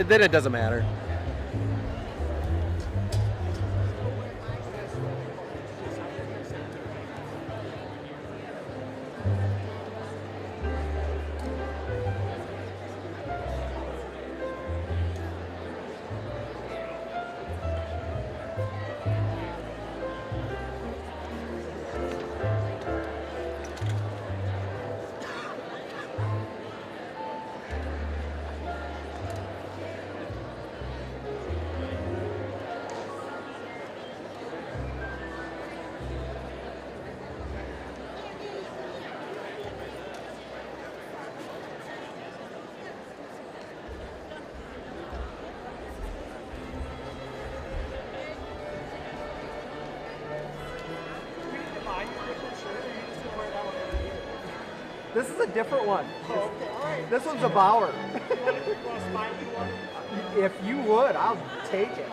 then it doesn't matter. This is a different one. Oh, okay, all right. This one's a Bauer. You want a smiley one? If you would, I'll take it.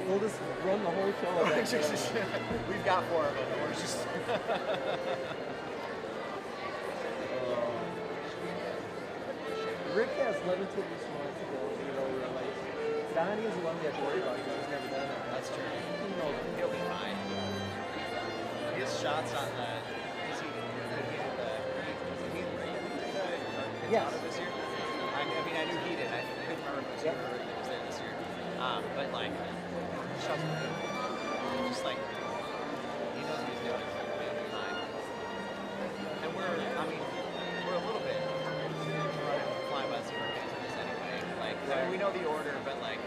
We'll just run the whole show. We've got 4 of them. We're just. Rick has limited responsibility, like Donnie is the one we have to worry about because he's never done it. That's true. He'll be fine. His shots on the. Is he Yes. out of this year? I mean, I knew he did. I couldn't remember if it was he was there this year. But like, shots, just like he knows what he's doing. the order, but like,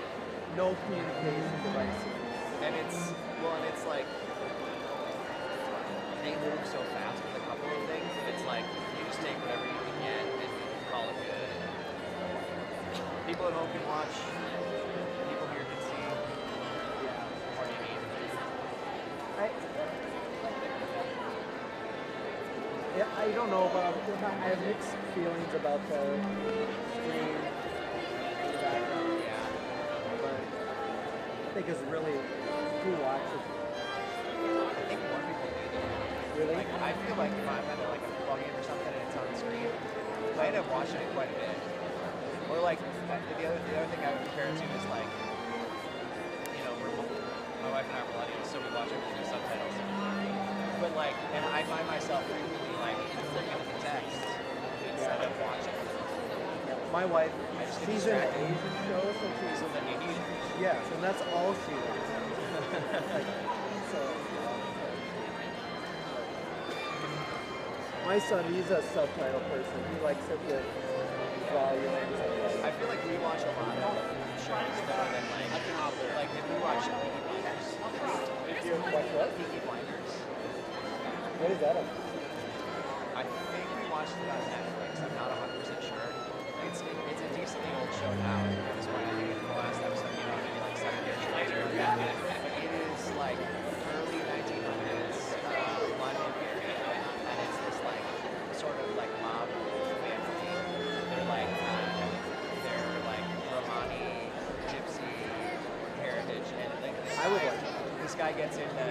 No communication devices. and it's like they move so fast with a couple of things, and it's like you just take whatever you can get and call it good. People at home can watch. People here can see. Yeah. What do you need? I don't know about. I have mixed feelings about the screen in the background, Yeah. but I think it's really who watches. I think more people do though. Really? Like I feel like if I'm at like a football game or something and it's on the screen, I end up watching it quite a bit. Or like the other thing I would compare it to is like, you know, my wife and I are millennials, so we watch everything with subtitles. But like, and I find myself frequently like looking at the text instead of watching. Yeah, my wife, just get she's in distracted. Asian shows, so she's So then you need it. yes, and that's all she does. Like, so. My son, he's a subtitle person. He likes it with volume and subtitles. I feel like we watch a lot of shows better than like if we watch Peaky Blinders. If you watch what? Peaky Blinders. What is that? I think we watched it on Netflix. I'm not 100% sure. It's a decently old show now. At this point, I think the last episode came out maybe like 7 years later. But it is like early 1900s London period, and it's this like sort of like mob family. They're like Romani, Gypsy heritage, and like I would like this guy gets into kind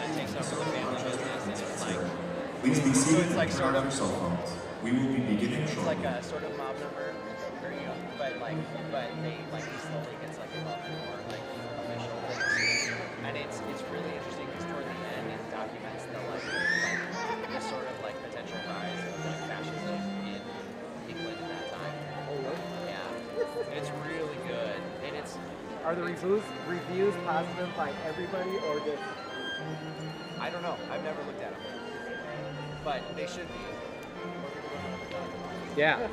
of takes over the family business, and it's like Please be so seated it's like and sort turn of off your cell phones. We will be beginning it's shortly. like a sort of mob number, or you know, but they like he slowly gets like involved in more like official things, and it's really interesting because toward the end it documents the sort of like potential rise of like fascism in England at that time. Oh, really? Yeah, it's really good, and it's Are the reviews positive by everybody, or just I don't know. I've never looked at them, but they should be. Yeah.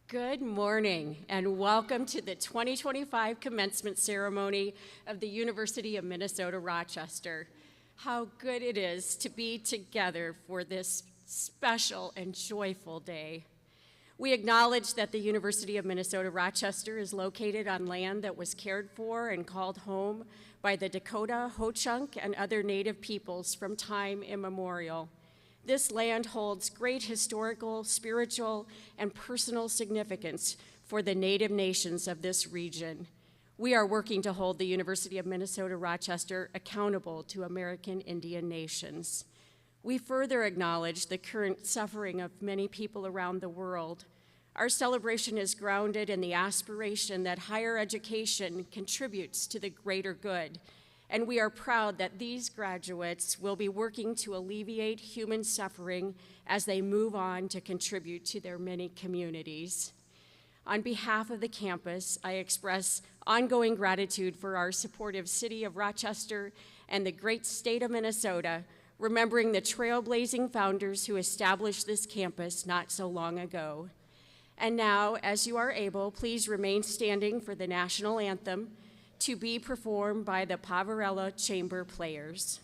Good morning and welcome to the 2025 commencement ceremony of the University of Minnesota Rochester. How good it is to be together for this special and joyful day. We acknowledge that the University of Minnesota Rochester is located on land that was cared for and called home by the Dakota, Ho-Chunk, and other Native peoples from time immemorial. This land holds great historical, spiritual, and personal significance for the Native nations of this region. We are working to hold the University of Minnesota Rochester accountable to American Indian nations. We further acknowledge the current suffering of many people around the world. Our celebration is grounded in the aspiration that higher education contributes to the greater good, and we are proud that these graduates will be working to alleviate human suffering as they move on to contribute to their many communities. On behalf of the campus, I express ongoing gratitude for our supportive city of Rochester and the great state of Minnesota, remembering the trailblazing founders who established this campus not so long ago. And now, as you are able, please remain standing for the national anthem, to be performed by the Pavarella Chamber Players.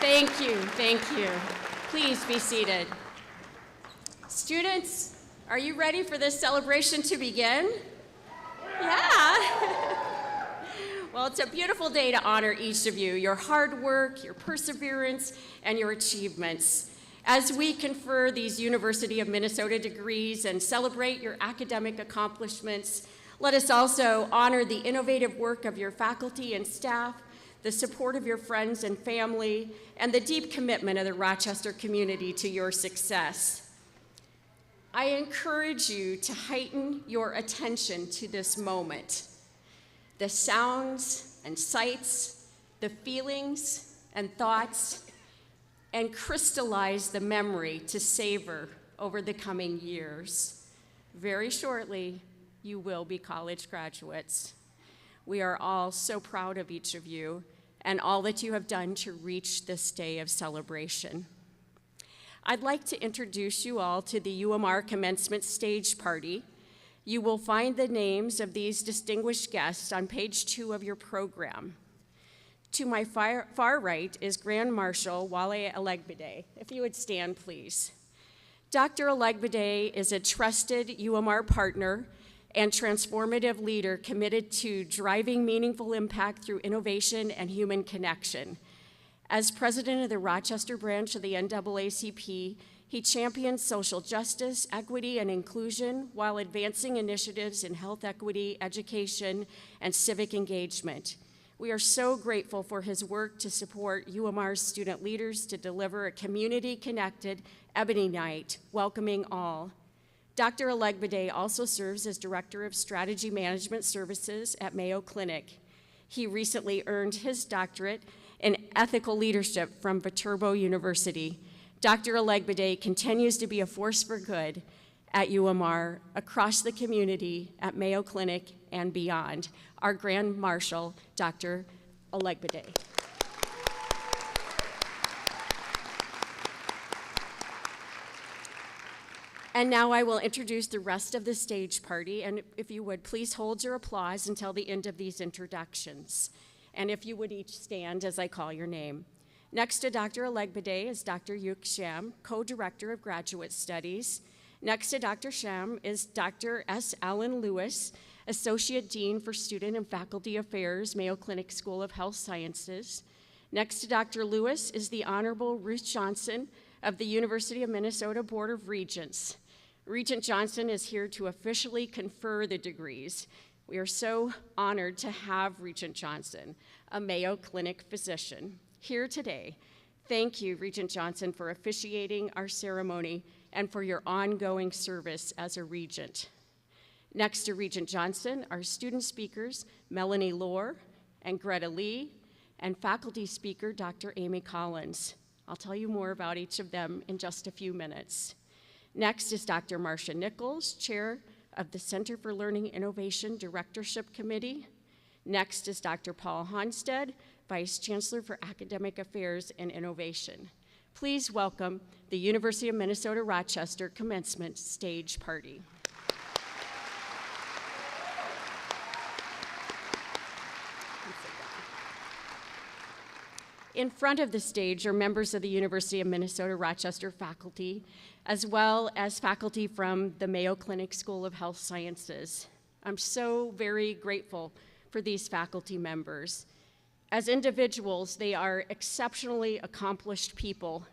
Thank you, thank you. Please be seated. Students, are you ready for this celebration to begin? Yeah. Well, it's a beautiful day to honor each of you, your hard work, your perseverance, and your achievements. As we confer these University of Minnesota degrees and celebrate your academic accomplishments, let us also honor the innovative work of your faculty and staff, the support of your friends and family, and the deep commitment of the Rochester community to your success. I encourage you to heighten your attention to this moment. The sounds and sights, the feelings and thoughts, and crystallize the memory to savor over the coming years. Very shortly, you will be college graduates. We are all so proud of each of you and all that you have done to reach this day of celebration. I'd like to introduce you all to the UMR Commencement Stage Party. You will find the names of these distinguished guests on page 2 of your program. To my far right is Grand Marshal Wale Alegbede. If you would stand, please. Dr. Alegbede is a trusted UMR partner and transformative leader committed to driving meaningful impact through innovation and human connection. As president of the Rochester branch of the NAACP, he champions social justice, equity, and inclusion while advancing initiatives in health equity, education, and civic engagement. We are so grateful for his work to support UMR's student leaders to deliver a community-connected Ebony Night, welcoming all. Dr. Alegbede also serves as Director of Strategy Management Services at Mayo Clinic. He recently earned his doctorate in ethical leadership from Viterbo University. Dr. Alegbede continues to be a force for good at UMR, across the community, at Mayo Clinic, and beyond, our Grand Marshal, Dr. Olegbade. And now I will introduce the rest of the stage party, and if you would, please hold your applause until the end of these introductions. And if you would each stand as I call your name. Next to Dr. Olegbade is Dr. Yuk Sham, Co-Director of Graduate Studies. Next to Dr. Sham is Dr. S. Allen Lewis, Associate Dean for Student and Faculty Affairs, Mayo Clinic School of Health Sciences. Next to Dr. Lewis is the Honorable Ruth Johnson of the University of Minnesota Board of Regents. Regent Johnson is here to officially confer the degrees. We are so honored to have Regent Johnson, a Mayo Clinic physician, here today. Thank you, Regent Johnson, for officiating our ceremony and for your ongoing service as a regent. Next to Regent Johnson are student speakers Melanie Lohr and Greta Lee, and faculty speaker Dr. Amy Collins. I'll tell you more about each of them in just a few minutes. Next is Dr. Marcia Nichols, Chair of the Center for Learning Innovation Directorship Committee. Next is Dr. Paul Honstead, Vice Chancellor for Academic Affairs and Innovation. Please welcome the University of Minnesota Rochester Commencement Stage Party. In front of the stage are members of the University of Minnesota Rochester faculty, as well as faculty from the Mayo Clinic School of Health Sciences. I'm so very grateful for these faculty members. As individuals, they are exceptionally accomplished people,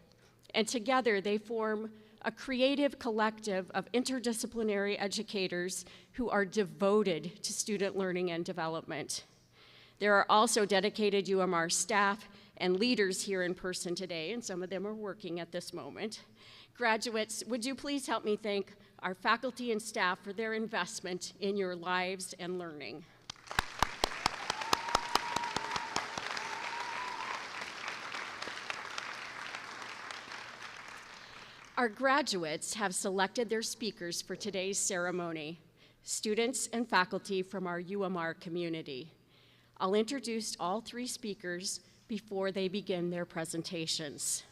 and together they form a creative collective of interdisciplinary educators who are devoted to student learning and development. There are also dedicated UMR staff and leaders here in person today, and some of them are working at this moment. Graduates, would you please help me thank our faculty and staff for their investment in your lives and learning. Our graduates have selected their speakers for today's ceremony, students and faculty from our UMR community. I'll introduce all three speakers before they begin their presentations.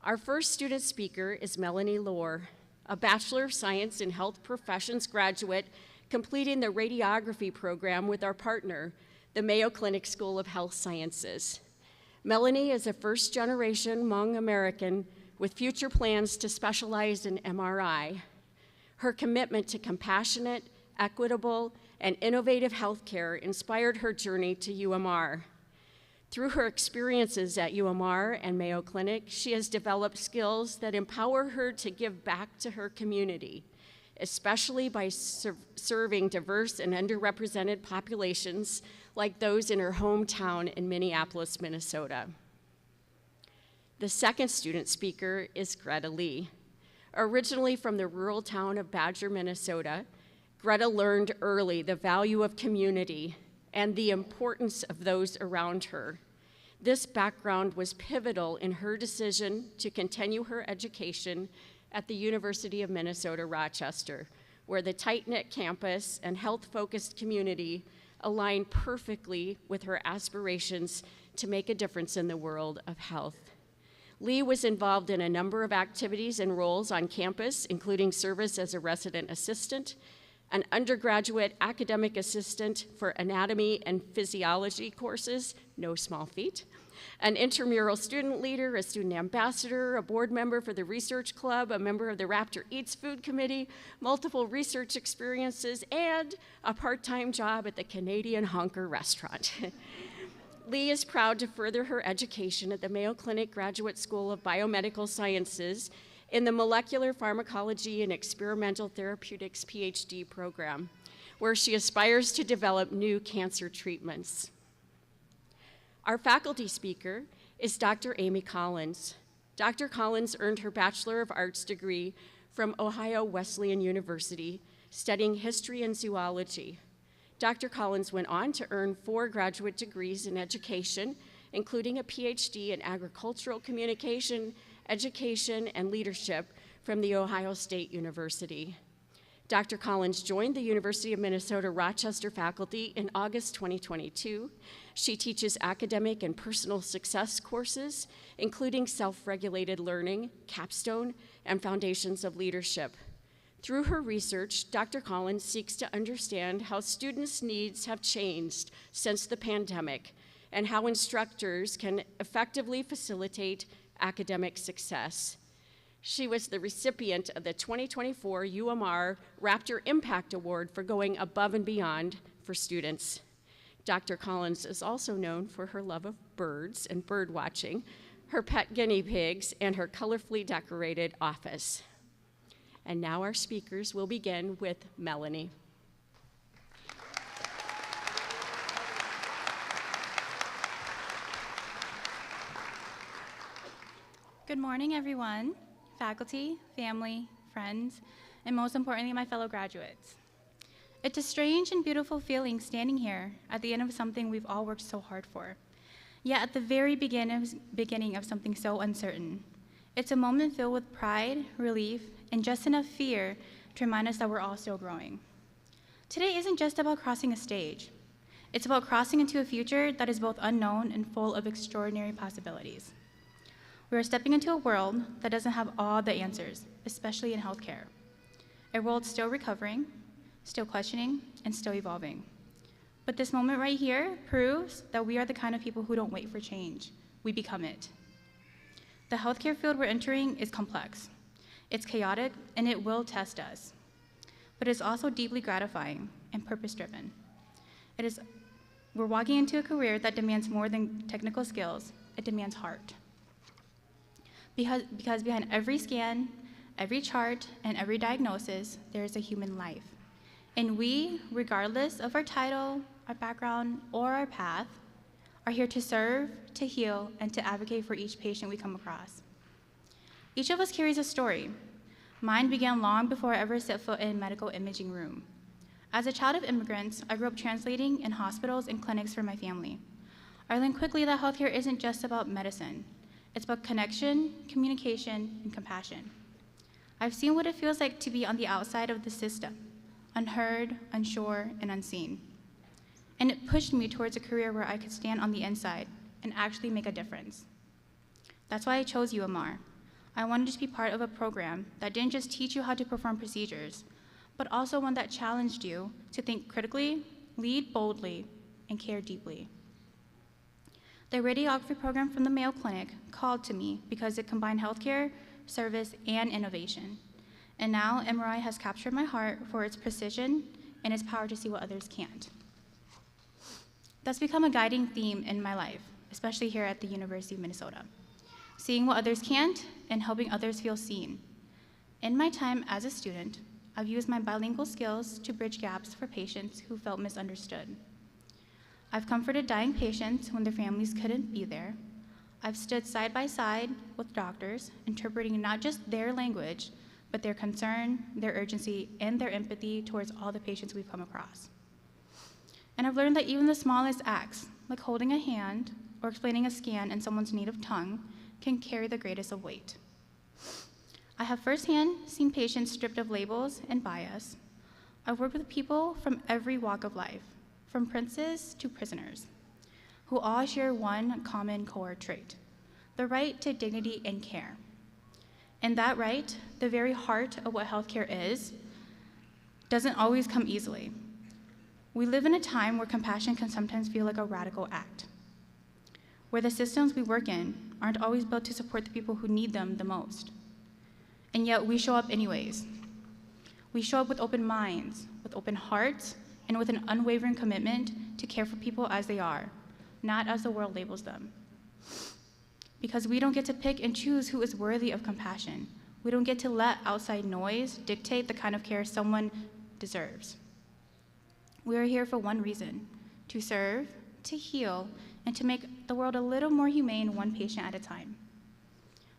Our first student speaker is Melanie Lohr, a Bachelor of Science in Health Professions graduate completing the radiography program with our partner, the Mayo Clinic School of Health Sciences. Melanie is a first-generation Hmong American with future plans to specialize in MRI. Her commitment to compassionate, equitable, and innovative healthcare inspired her journey to UMR. Through her experiences at UMR and Mayo Clinic, she has developed skills that empower her to give back to her community, especially by serving diverse and underrepresented populations like those in her hometown in Minneapolis, Minnesota. The second student speaker is Greta Lee. Originally from the rural town of Badger, Minnesota, Greta learned early the value of community and the importance of those around her. This background was pivotal in her decision to continue her education at the University of Minnesota Rochester, where the tight-knit campus and health-focused community align perfectly with her aspirations to make a difference in the world of health. Lee was involved in a number of activities and roles on campus, including service as a resident assistant, an undergraduate academic assistant for anatomy and physiology courses, no small feat, an intramural student leader, a student ambassador, a board member for the research club, a member of the Raptor Eats Food Committee, multiple research experiences, and a part-time job at the Canadian Honker restaurant. Lee is proud to further her education at the Mayo Clinic Graduate School of Biomedical Sciences in the Molecular Pharmacology and Experimental Therapeutics PhD program, where she aspires to develop new cancer treatments. Our faculty speaker is Dr. Amy Collins. Dr. Collins earned her Bachelor of Arts degree from Ohio Wesleyan University, studying history and zoology. Dr. Collins went on to earn 4 graduate degrees in education, including a PhD in agricultural communication, education, and leadership from The Ohio State University. Dr. Collins joined the University of Minnesota Rochester faculty in August 2022. She teaches academic and personal success courses, including self-regulated learning, capstone, and foundations of leadership. Through her research, Dr. Collins seeks to understand how students' needs have changed since the pandemic and how instructors can effectively facilitate academic success. She was the recipient of the 2024 UMR Raptor Impact Award for going above and beyond for students. Dr. Collins is also known for her love of birds and bird watching, her pet guinea pigs, and her colorfully decorated office. And now our speakers will begin with Melanie. Good morning, everyone. Faculty, family, friends, and most importantly, my fellow graduates. It's a strange and beautiful feeling standing here at the end of something we've all worked so hard for, yet at the very beginning of something so uncertain. It's a moment filled with pride, relief, and just enough fear to remind us that we're all still growing. Today isn't just about crossing a stage. It's about crossing into a future that is both unknown and full of extraordinary possibilities. We are stepping into a world that doesn't have all the answers, especially in healthcare. A world still recovering, still questioning, and still evolving. But this moment right here proves that we are the kind of people who don't wait for change. We become it. The healthcare field we're entering is complex. It's chaotic, and it will test us. But it's also deeply gratifying and purpose-driven. We're walking into a career that demands more than technical skills. It demands heart. Because behind every scan, every chart, and every diagnosis, there is a human life. And we, regardless of our title, our background, or our path, are here to serve, to heal, and to advocate for each patient we come across. Each of us carries a story. Mine began long before I ever set foot in a medical imaging room. As a child of immigrants, I grew up translating in hospitals and clinics for my family. I learned quickly that healthcare isn't just about medicine. It's about connection, communication, and compassion. I've seen what it feels like to be on the outside of the system, unheard, unsure, and unseen. And it pushed me towards a career where I could stand on the inside and actually make a difference. That's why I chose UMR. I wanted to be part of a program that didn't just teach you how to perform procedures, but also one that challenged you to think critically, lead boldly, and care deeply. The radiography program from the Mayo Clinic called to me because it combined healthcare, service, and innovation. And now MRI has captured my heart for its precision and its power to see what others can't. That's become a guiding theme in my life, especially here at the University of Minnesota. Seeing what others can't and helping others feel seen. In my time as a student, I've used my bilingual skills to bridge gaps for patients who felt misunderstood. I've comforted dying patients when their families couldn't be there. I've stood side by side with doctors, interpreting not just their language, but their concern, their urgency, and their empathy towards all the patients we've come across. And I've learned that even the smallest acts, like holding a hand or explaining a scan in someone's native tongue, can carry the greatest of weight. I have firsthand seen patients stripped of labels and bias. I've worked with people from every walk of life, from princes to prisoners, who all share one common core trait: the right to dignity and care. And that right, the very heart of what healthcare is, doesn't always come easily. We live in a time where compassion can sometimes feel like a radical act, where the systems we work in aren't always built to support the people who need them the most. And yet we show up anyways. We show up with open minds, with open hearts, and with an unwavering commitment to care for people as they are, not as the world labels them. Because we don't get to pick and choose who is worthy of compassion. We don't get to let outside noise dictate the kind of care someone deserves. We are here for one reason: to serve, to heal, and to make the world a little more humane, one patient at a time.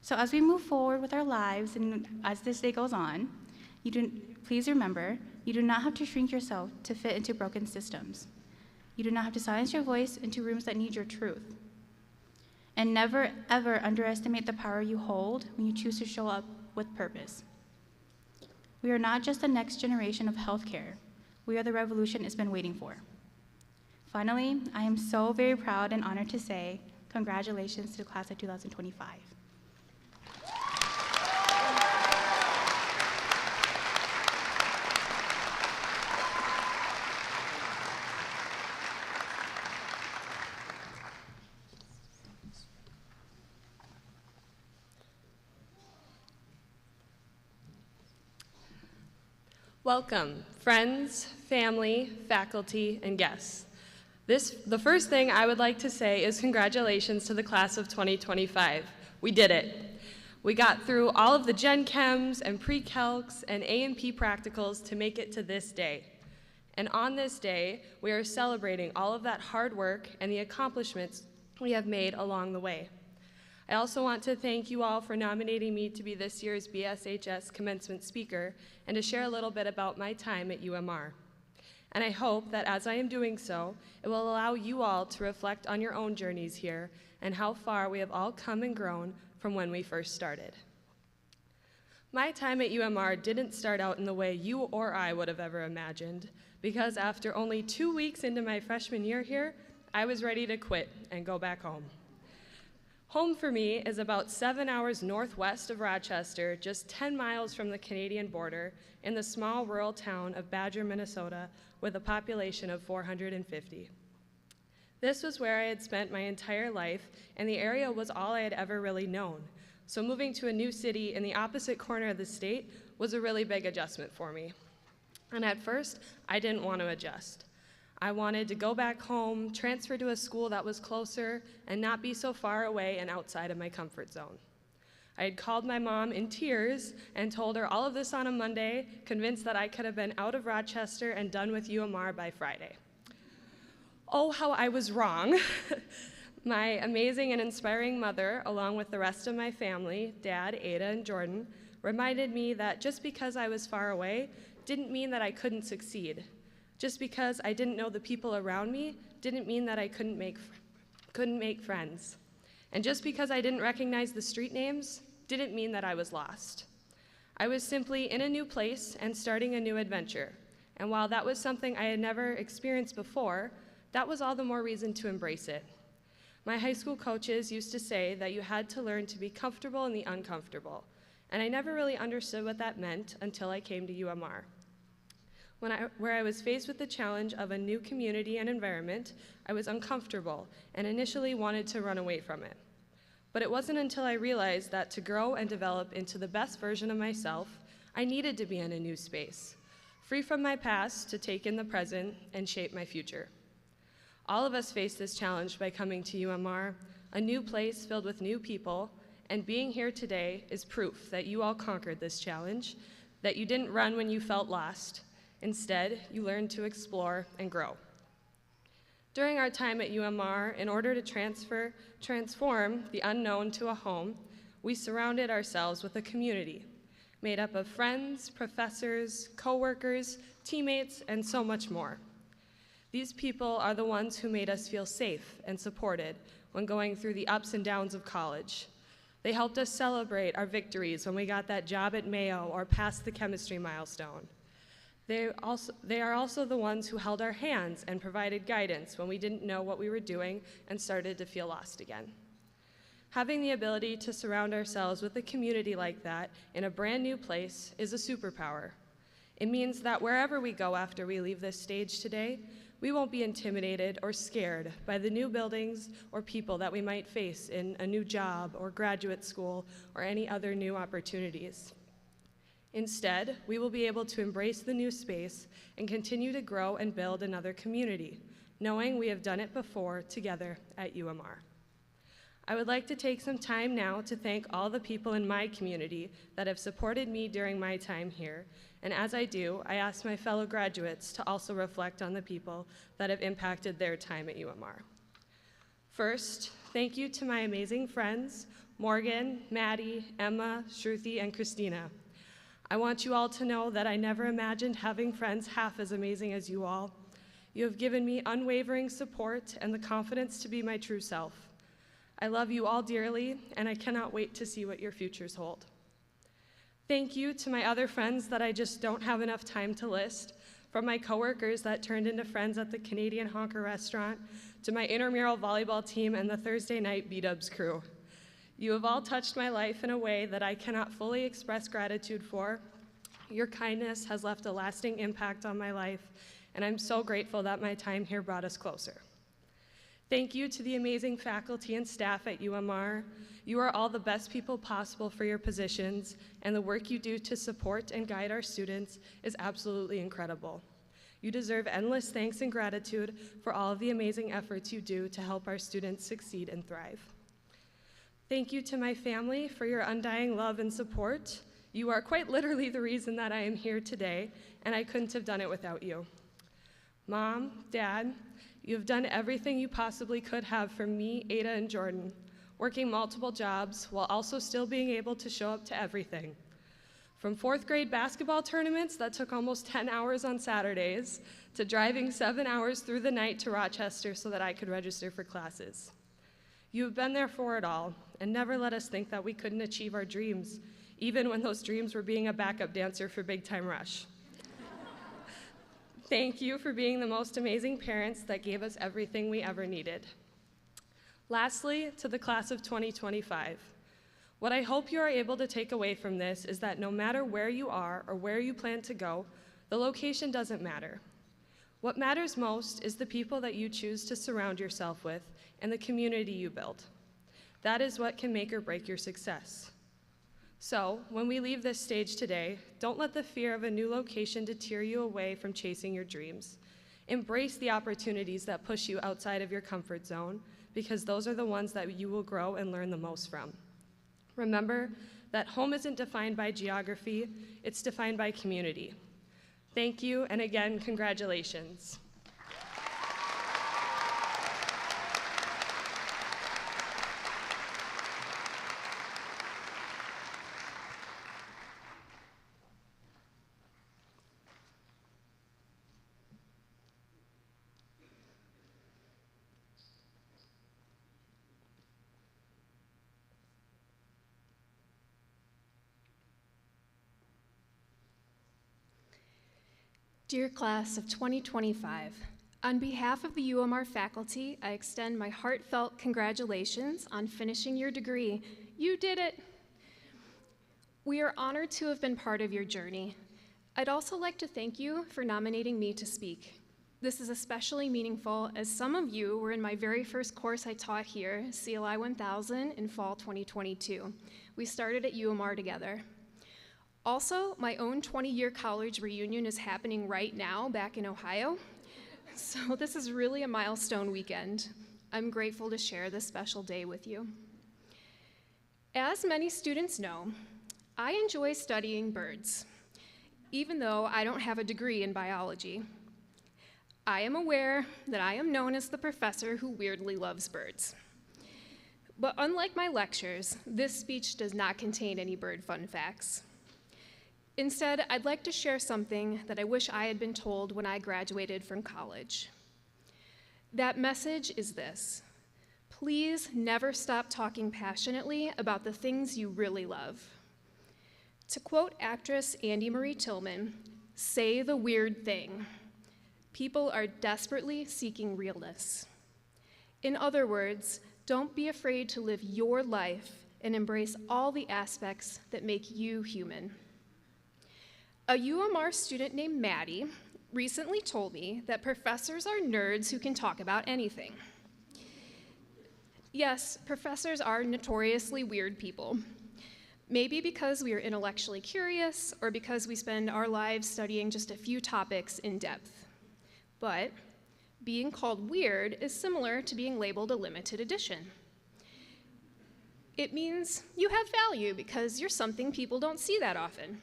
So as we move forward with our lives and as this day goes on, please remember, you do not have to shrink yourself to fit into broken systems. You do not have to silence your voice into rooms that need your truth. And never, ever underestimate the power you hold when you choose to show up with purpose. We are not just the next generation of healthcare. We are the revolution it's been waiting for. Finally, I am so very proud and honored to say congratulations to the class of 2025. Welcome, friends, family, faculty, and guests. The first thing I would like to say is congratulations to the class of 2025. We did it. We got through all of the Gen Chems and pre-calcs and A&P practicals to make it to this day. And on this day, we are celebrating all of that hard work and the accomplishments we have made along the way. I also want to thank you all for nominating me to be this year's BSHS commencement speaker and to share a little bit about my time at UMR. And I hope that as I am doing so, it will allow you all to reflect on your own journeys here and how far we have all come and grown from when we first started. My time at UMR didn't start out in the way you or I would have ever imagined, because after only 2 weeks into my freshman year here, I was ready to quit and go back home. Home for me is about 7 hours northwest of Rochester, just 10 miles from the Canadian border, in the small rural town of Badger, Minnesota, with a population of 450. This was where I had spent my entire life, and the area was all I had ever really known. So moving to a new city in the opposite corner of the state was a really big adjustment for me. And at first, I didn't want to adjust. I wanted to go back home, transfer to a school that was closer, and not be so far away and outside of my comfort zone. I had called my mom in tears and told her all of this on a Monday, convinced that I could have been out of Rochester and done with UMR by Friday. Oh, how I was wrong. My amazing and inspiring mother, along with the rest of my family, Dad, Ada, and Jordan, reminded me that just because I was far away didn't mean that I couldn't succeed. Just because I didn't know the people around me didn't mean that I couldn't make friends. And just because I didn't recognize the street names didn't mean that I was lost. I was simply in a new place and starting a new adventure. And while that was something I had never experienced before, that was all the more reason to embrace it. My high school coaches used to say that you had to learn to be comfortable in the uncomfortable. And I never really understood what that meant until I came to UMR. Where I was faced with the challenge of a new community and environment, I was uncomfortable and initially wanted to run away from it. But it wasn't until I realized that to grow and develop into the best version of myself, I needed to be in a new space, free from my past to take in the present and shape my future. All of us face this challenge by coming to UMR, a new place filled with new people, and being here today is proof that you all conquered this challenge, that you didn't run when you felt lost. Instead, you learned to explore and grow. During our time at UMR, in order to transform the unknown to a home, we surrounded ourselves with a community made up of friends, professors, coworkers, teammates, and so much more. These people are the ones who made us feel safe and supported when going through the ups and downs of college. They helped us celebrate our victories when we got that job at Mayo or passed the chemistry milestone. They are also the ones who held our hands and provided guidance when we didn't know what we were doing and started to feel lost again. Having the ability to surround ourselves with a community like that in a brand new place is a superpower. It means that wherever we go after we leave this stage today, we won't be intimidated or scared by the new buildings or people that we might face in a new job or graduate school or any other new opportunities. Instead, we will be able to embrace the new space and continue to grow and build another community, knowing we have done it before together at UMR. I would like to take some time now to thank all the people in my community that have supported me during my time here, and as I do, I ask my fellow graduates to also reflect on the people that have impacted their time at UMR. First, thank you to my amazing friends, Morgan, Maddie, Emma, Shruti, and Christina. I want you all to know that I never imagined having friends half as amazing as you all. You have given me unwavering support and the confidence to be my true self. I love you all dearly, and I cannot wait to see what your futures hold. Thank you to my other friends that I just don't have enough time to list, from my coworkers that turned into friends at the Canadian Honker restaurant, to my intramural volleyball team and the Thursday night B-Dubs crew. You have all touched my life in a way that I cannot fully express gratitude for. Your kindness has left a lasting impact on my life, and I'm so grateful that my time here brought us closer. Thank you to the amazing faculty and staff at UMR. You are all the best people possible for your positions, and the work you do to support and guide our students is absolutely incredible. You deserve endless thanks and gratitude for all of the amazing efforts you do to help our students succeed and thrive. Thank you to my family for your undying love and support. You are quite literally the reason that I am here today, and I couldn't have done it without you. Mom, Dad, you have done everything you possibly could have for me, Ada, and Jordan, working multiple jobs while also still being able to show up to everything. From 4th grade basketball tournaments that took almost 10 hours on Saturdays, to driving 7 hours through the night to Rochester so that I could register for classes. You have been there for it all, and never let us think that we couldn't achieve our dreams, even when those dreams were being a backup dancer for Big Time Rush. Thank you for being the most amazing parents that gave us everything we ever needed. Lastly, to the class of 2025, what I hope you are able to take away from this is that no matter where you are or where you plan to go, the location doesn't matter. What matters most is the people that you choose to surround yourself with and the community you build. That is what can make or break your success. So, when we leave this stage today, don't let the fear of a new location deter you away from chasing your dreams. Embrace the opportunities that push you outside of your comfort zone, because those are the ones that you will grow and learn the most from. Remember that home isn't defined by geography, it's defined by community. Thank you, and again, congratulations. Dear class of 2025, on behalf of the UMR faculty, I extend my heartfelt congratulations on finishing your degree. You did it! We are honored to have been part of your journey. I'd also like to thank you for nominating me to speak. This is especially meaningful as some of you were in my very first course I taught here, CLI 1000, in fall 2022. We started at UMR together. Also, my own 20-year college reunion is happening right now back in Ohio. So this is really a milestone weekend. I'm grateful to share this special day with you. As many students know, I enjoy studying birds, even though I don't have a degree in biology. I am aware that I am known as the professor who weirdly loves birds. But unlike my lectures, this speech does not contain any bird fun facts. Instead, I'd like to share something that I wish I had been told when I graduated from college. That message is this: please never stop talking passionately about the things you really love. To quote actress Andy Marie Tillman, "Say the weird thing." People are desperately seeking realness. In other words, don't be afraid to live your life and embrace all the aspects that make you human. A UMR student named Maddie recently told me that professors are nerds who can talk about anything. Yes, professors are notoriously weird people. Maybe because we are intellectually curious or because we spend our lives studying just a few topics in depth. But being called weird is similar to being labeled a limited edition. It means you have value because you're something people don't see that often.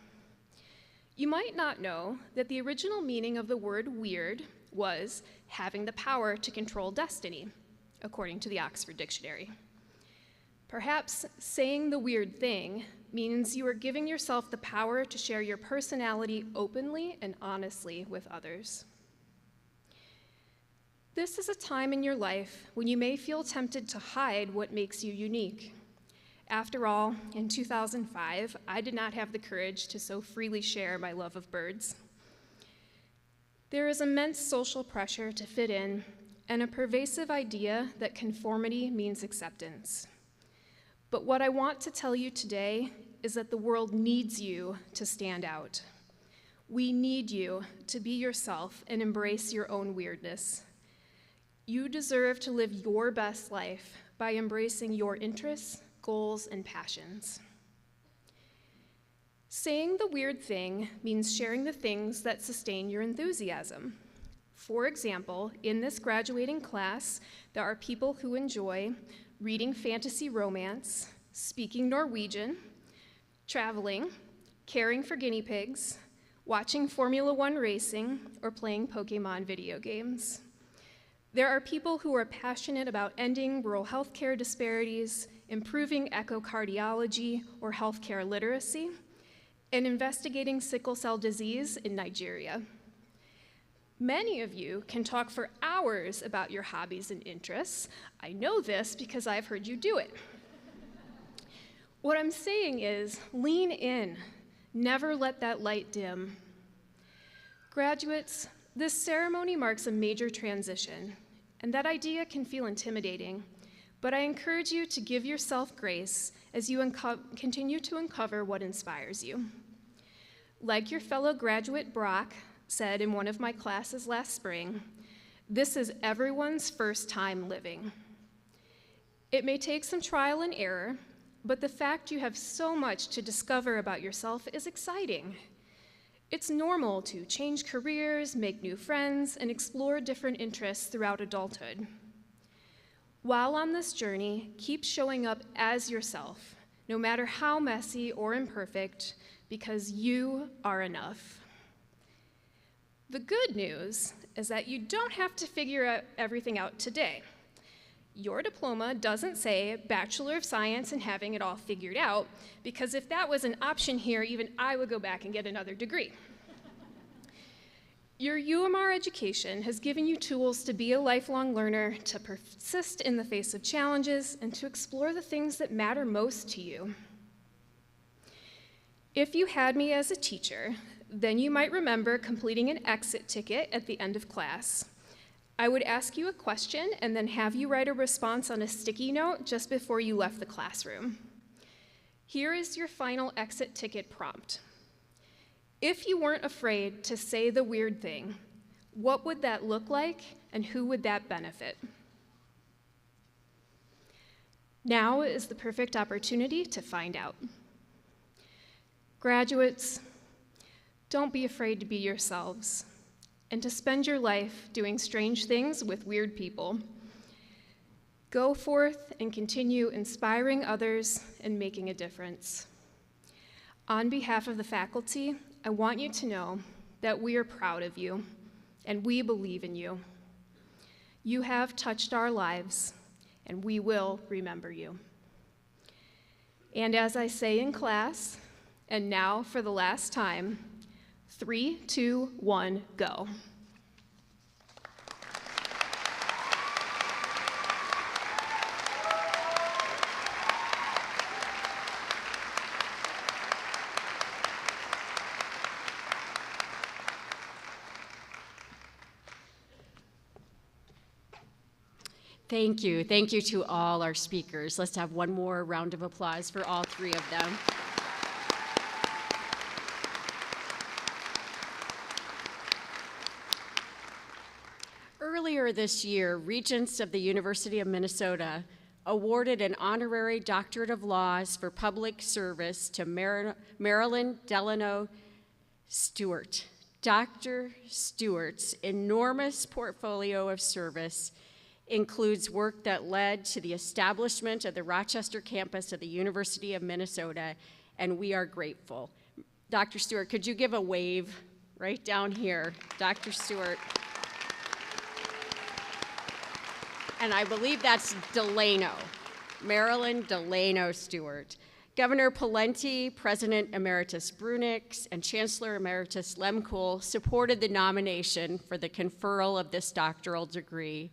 You might not know that the original meaning of the word weird was having the power to control destiny, according to the Oxford Dictionary. Perhaps saying the weird thing means you are giving yourself the power to share your personality openly and honestly with others. This is a time in your life when you may feel tempted to hide what makes you unique. After all, in 2005, I did not have the courage to so freely share my love of birds. There is immense social pressure to fit in and a pervasive idea that conformity means acceptance. But what I want to tell you today is that the world needs you to stand out. We need you to be yourself and embrace your own weirdness. You deserve to live your best life by embracing your interests, goals, and passions. Saying the weird thing means sharing the things that sustain your enthusiasm. For example, in this graduating class, there are people who enjoy reading fantasy romance, speaking Norwegian, traveling, caring for guinea pigs, watching Formula One racing, or playing Pokemon video games. There are people who are passionate about ending rural healthcare disparities, improving echocardiology or healthcare literacy, and investigating sickle cell disease in Nigeria. Many of you can talk for hours about your hobbies and interests. I know this because I've heard you do it. What I'm saying is, lean in. Never let that light dim. Graduates, this ceremony marks a major transition, and that idea can feel intimidating, but I encourage you to give yourself grace as you continue to uncover what inspires you. Like your fellow graduate Brock said in one of my classes last spring, this is everyone's first time living. It may take some trial and error, but the fact you have so much to discover about yourself is exciting. It's normal to change careers, make new friends, and explore different interests throughout adulthood. While on this journey, keep showing up as yourself, no matter how messy or imperfect, because you are enough. The good news is that you don't have to figure everything out today. Your diploma doesn't say Bachelor of Science and having it all figured out, because if that was an option here, even I would go back and get another degree. Your UMR education has given you tools to be a lifelong learner, to persist in the face of challenges, and to explore the things that matter most to you. If you had me as a teacher, then you might remember completing an exit ticket at the end of class. I would ask you a question and then have you write a response on a sticky note just before you left the classroom. Here is your final exit ticket prompt. If you weren't afraid to say the weird thing, what would that look like and who would that benefit? Now is the perfect opportunity to find out. Graduates, don't be afraid to be yourselves and to spend your life doing strange things with weird people. Go forth and continue inspiring others and making a difference. On behalf of the faculty, I want you to know that we are proud of you and we believe in you. You have touched our lives and we will remember you. And as I say in class, and now for the last time, 3, 2, 1, go. Thank you. Thank you to all our speakers. Let's have one more round of applause for all three of them. Earlier this year, Regents of the University of Minnesota awarded an honorary doctorate of laws for public service to Marilyn Delano Stewart. Dr. Stewart's enormous portfolio of service includes work that led to the establishment of the Rochester campus of the University of Minnesota, and we are grateful. Dr. Stewart, could you give a wave right down here? Dr. Stewart. And I believe that's Delano, Marilyn Delano Stewart. Governor Pawlenty, President Emeritus Brunix, and Chancellor Emeritus Lemkool supported the nomination for the conferral of this doctoral degree.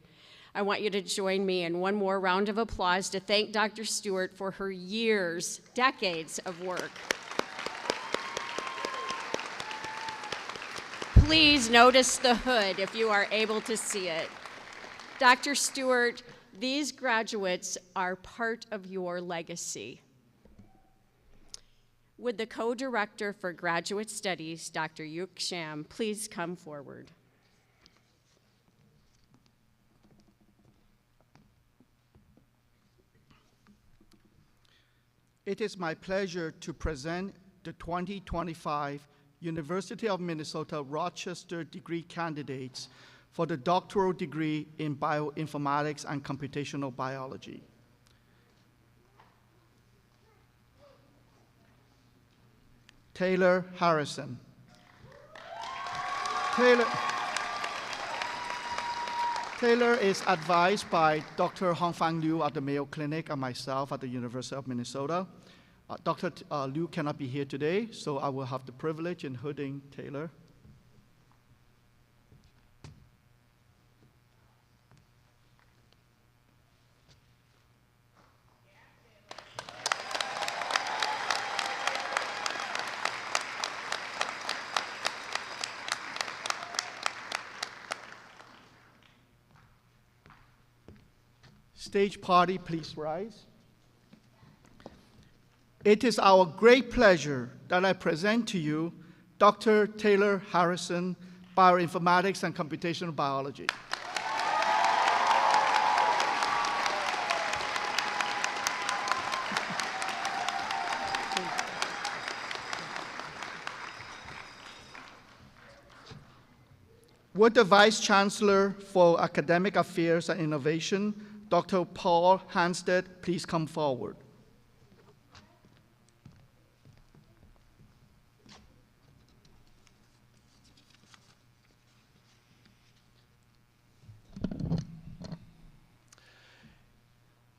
I want you to join me in one more round of applause to thank Dr. Stewart for her years, decades of work. Please notice the hood if you are able to see it. Dr. Stewart, these graduates are part of your legacy. Would the co-director for graduate studies, Dr. Yuk Sham, please come forward? It is my pleasure to present the 2025 University of Minnesota Rochester degree candidates for the doctoral degree in bioinformatics and computational biology. Taylor Harrison. Taylor is advised by Dr. Hongfang Liu at the Mayo Clinic and myself at the University of Minnesota. Dr. Liu cannot be here today, so I will have the privilege in hooding Taylor. Stage party, please rise. It is our great pleasure that I present to you Dr. Taylor Harrison, Bioinformatics and Computational Biology. Would the Vice Chancellor for Academic Affairs and Innovation, Dr. Paul Hanstead, please come forward.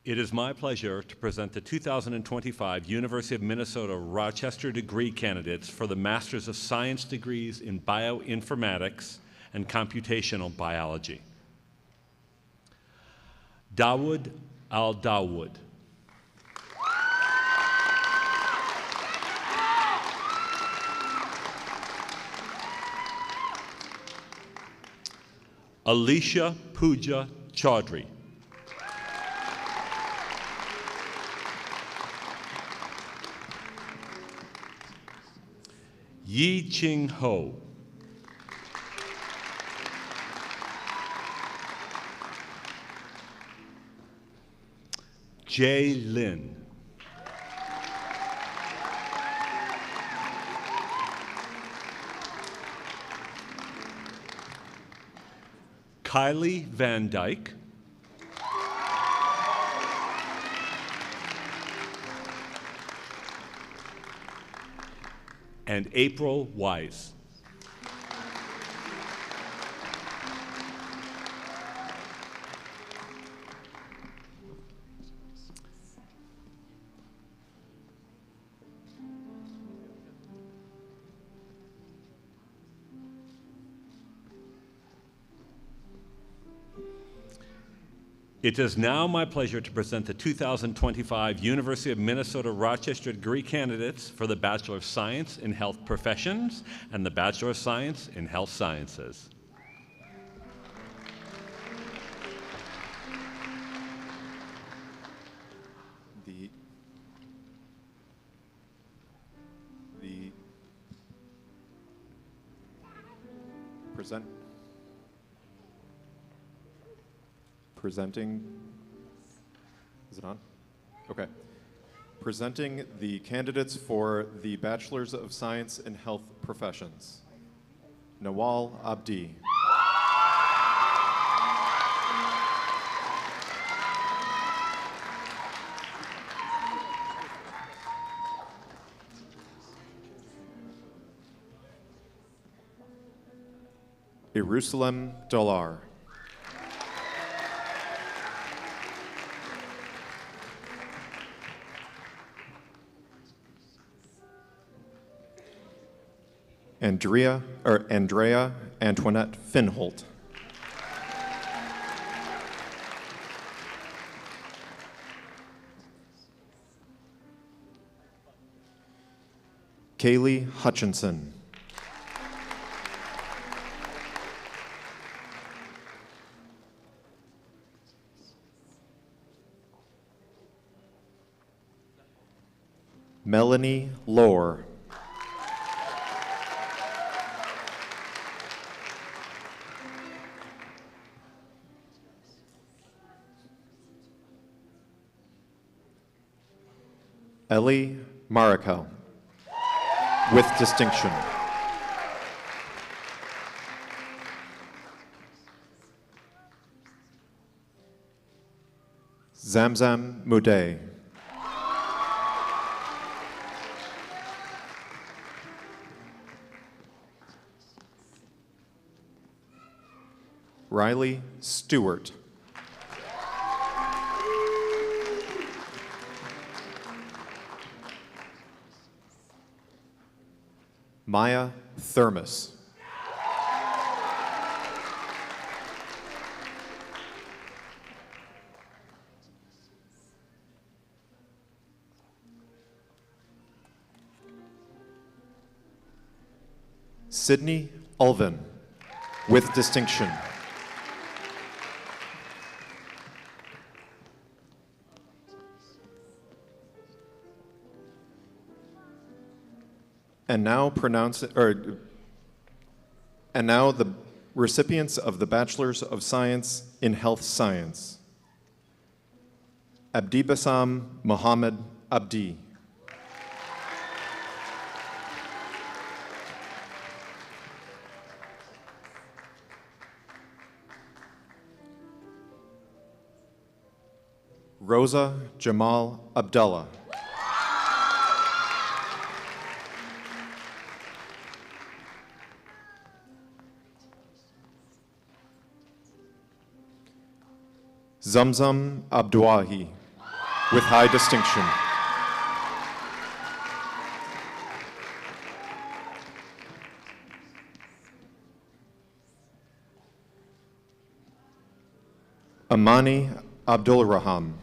It is my pleasure to present the 2025 University of Minnesota Rochester degree candidates for the Masters of Science degrees in Bioinformatics and Computational Biology. Dawood Al-Dawood. Alicia Pooja Chaudhry. Yi Ching Ho. Jay Lin. Kylie Van Dyke. And April Wise. It is now my pleasure to present the 2025 University of Minnesota Rochester degree candidates for the Bachelor of Science in Health Professions and the Bachelor of Science in Health Sciences. Presenting, is it on? Okay. Presenting the candidates for the Bachelors of Science in Health Professions. Nawal Abdi. Jerusalem Dolar. Andrea Antoinette Finholt. Kaylee Hutchinson. Melanie Lohr. Ellie Marikel, with distinction. Zamzam Moudet. Riley Stewart. Maya Thermos. Sydney Ulvin, with distinction. And now the recipients of the Bachelor's of Science in Health Science. Abdibasam Mohammed Abdi. Rosa Jamal Abdullah. Zamzam Abduahi, with high distinction. Amani Abdul Raham.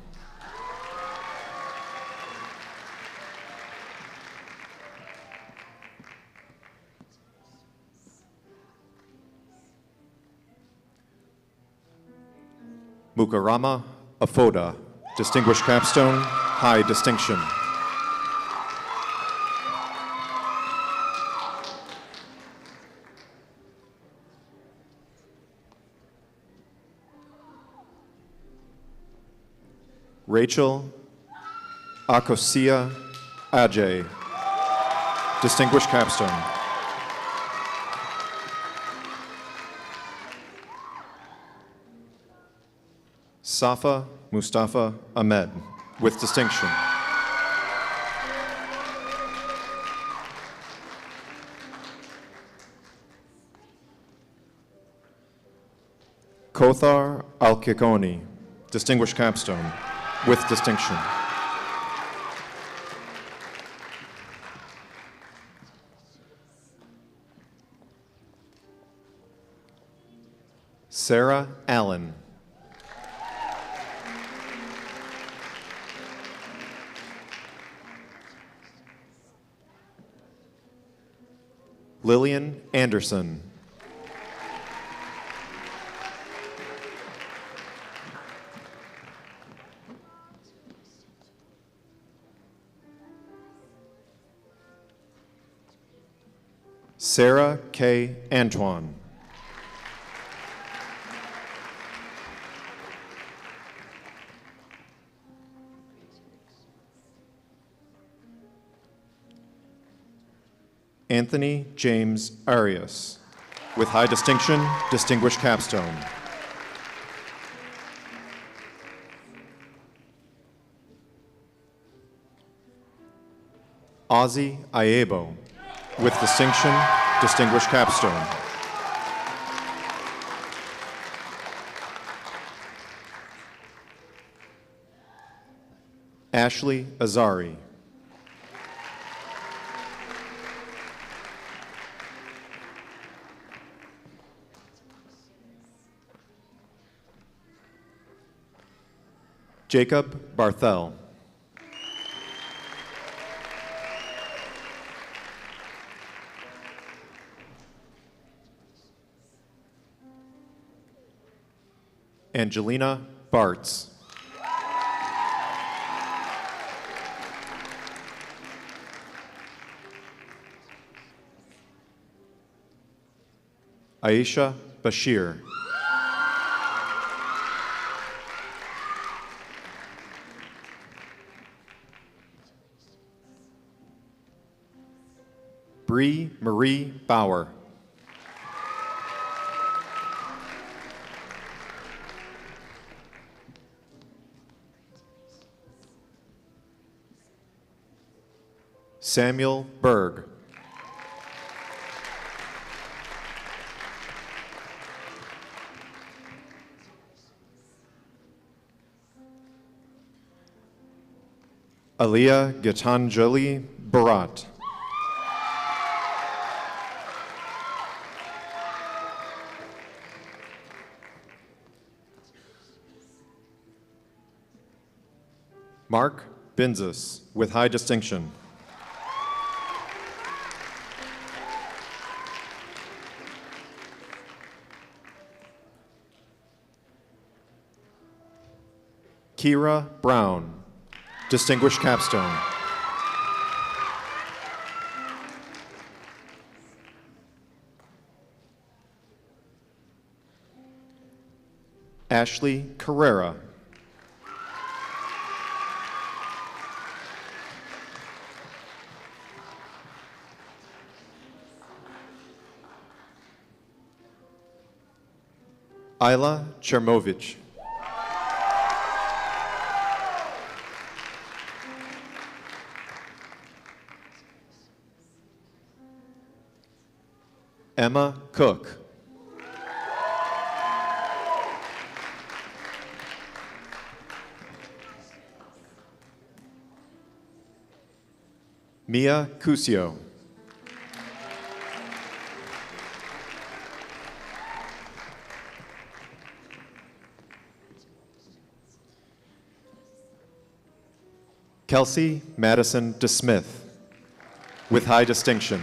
Mukarama Afoda, Distinguished Capstone, High Distinction. Rachel Akosia Ajay, Distinguished Capstone. Safa Mustafa Ahmed, with distinction. Kothar Al-Kikoni, Distinguished Capstone, with distinction. Sarah Allen. Lillian Anderson. Sarah K. Antoine. Anthony James Arias, with high distinction, Distinguished Capstone. Ozzy Ayebo, with distinction, Distinguished Capstone. Ashley Azari. Jacob Barthel. Angelina Bartz. Aisha Bashir. Bree Marie Bauer. Samuel Berg. Aliyah Gitanjali Barat. Mark Binzus with high distinction. Kira Brown, distinguished capstone. Ashley Carrera. Ayla Chermovich. Emma Cook. Mia Cusio. Kelsey Madison DeSmith with high distinction.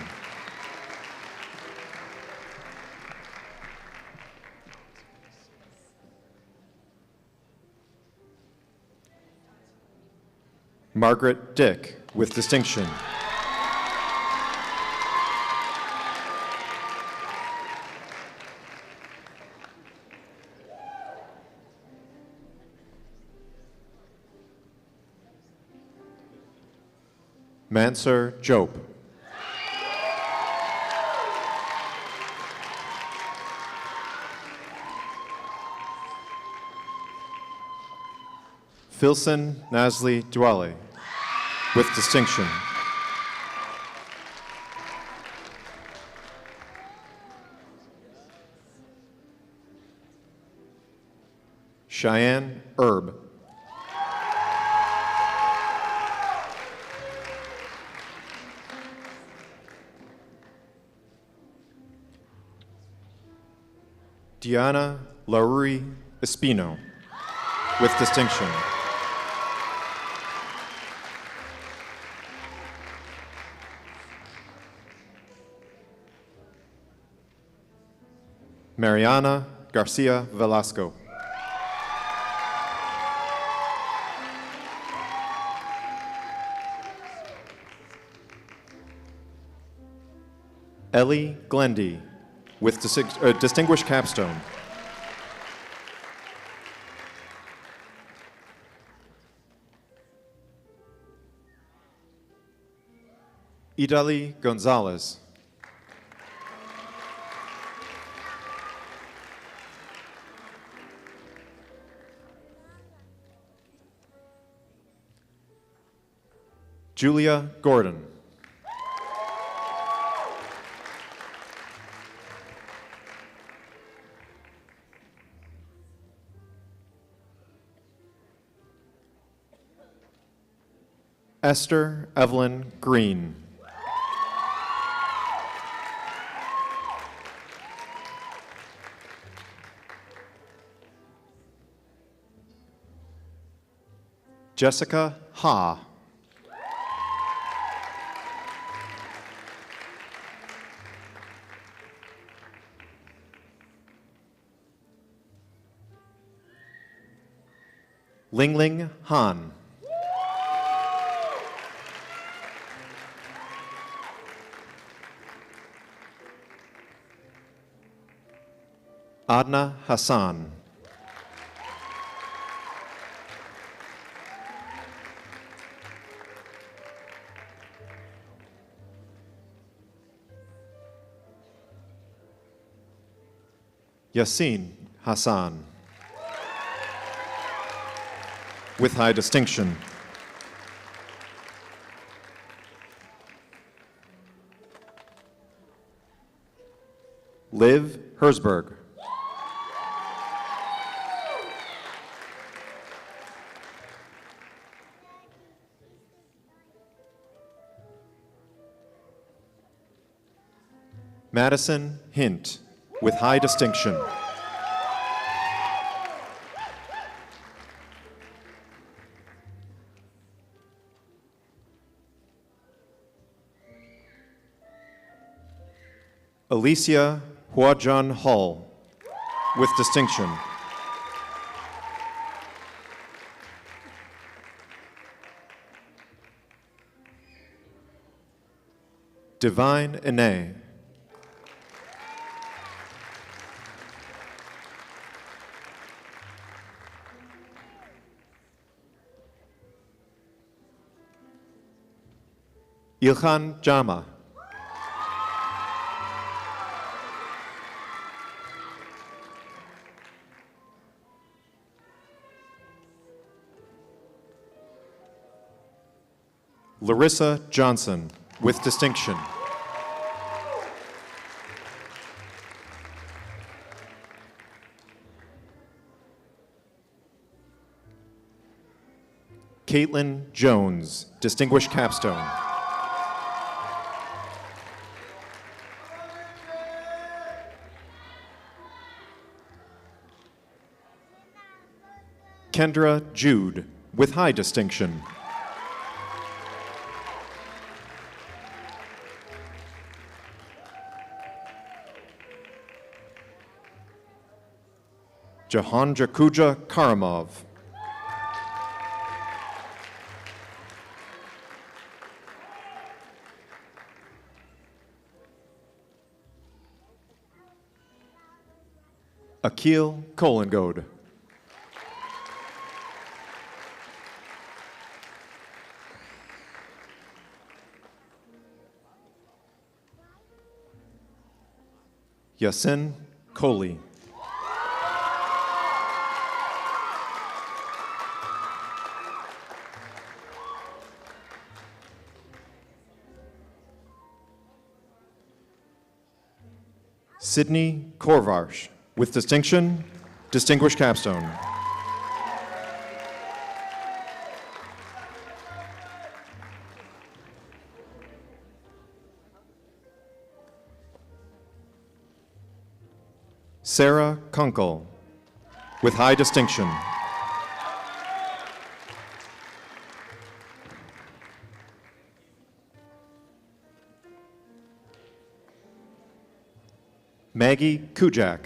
Margaret Dick with distinction. Mansur Jope. Filson Nasli Dwale with distinction. Cheyenne Erb. Diana Lauri Espino with distinction. Mariana Garcia Velasco. Ellie Glendy with distinguished capstone. Idali Gonzalez. Julia Gordon. Esther Evelyn Green. Jessica Ha. Lingling Han. Adna Hassan. Yasin Hassan. With high distinction. Liv Herzberg. Madison Hint, with high distinction. Alicia Huajan Hall, with distinction. Divine Ine. Ilhan Jama. Larissa Johnson, with distinction. Caitlin Jones, distinguished capstone. Kendra Jude, with high distinction. Jahan Jakuja Karamov. Akil Kolengode. Yasin Kohli. Sydney Korvarsh, with distinction, distinguished capstone. Sarah Kunkel, with high distinction. Maggie Kujak.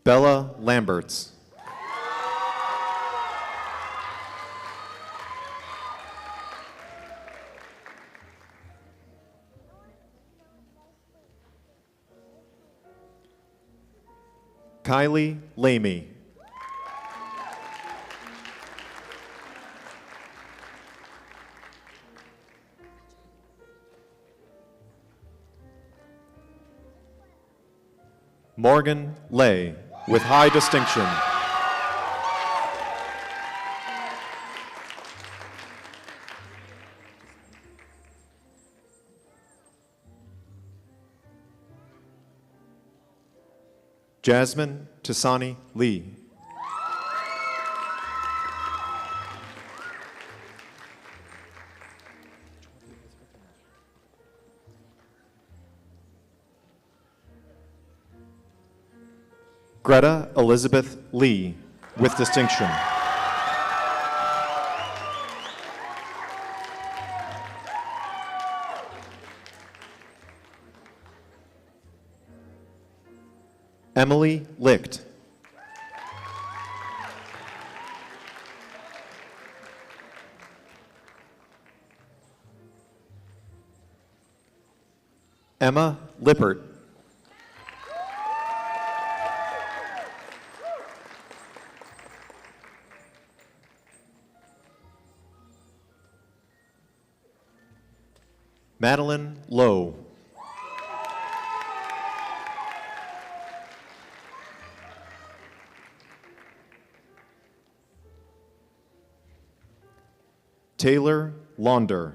Bella Lamberts. Kylie Lamy. Morgan Lay, with high distinction. Jasmine Tasani Lee. Greta Elizabeth Lee, with distinction. Emily Licht. Emma Lippert. Madeline Lowe. Taylor Launder.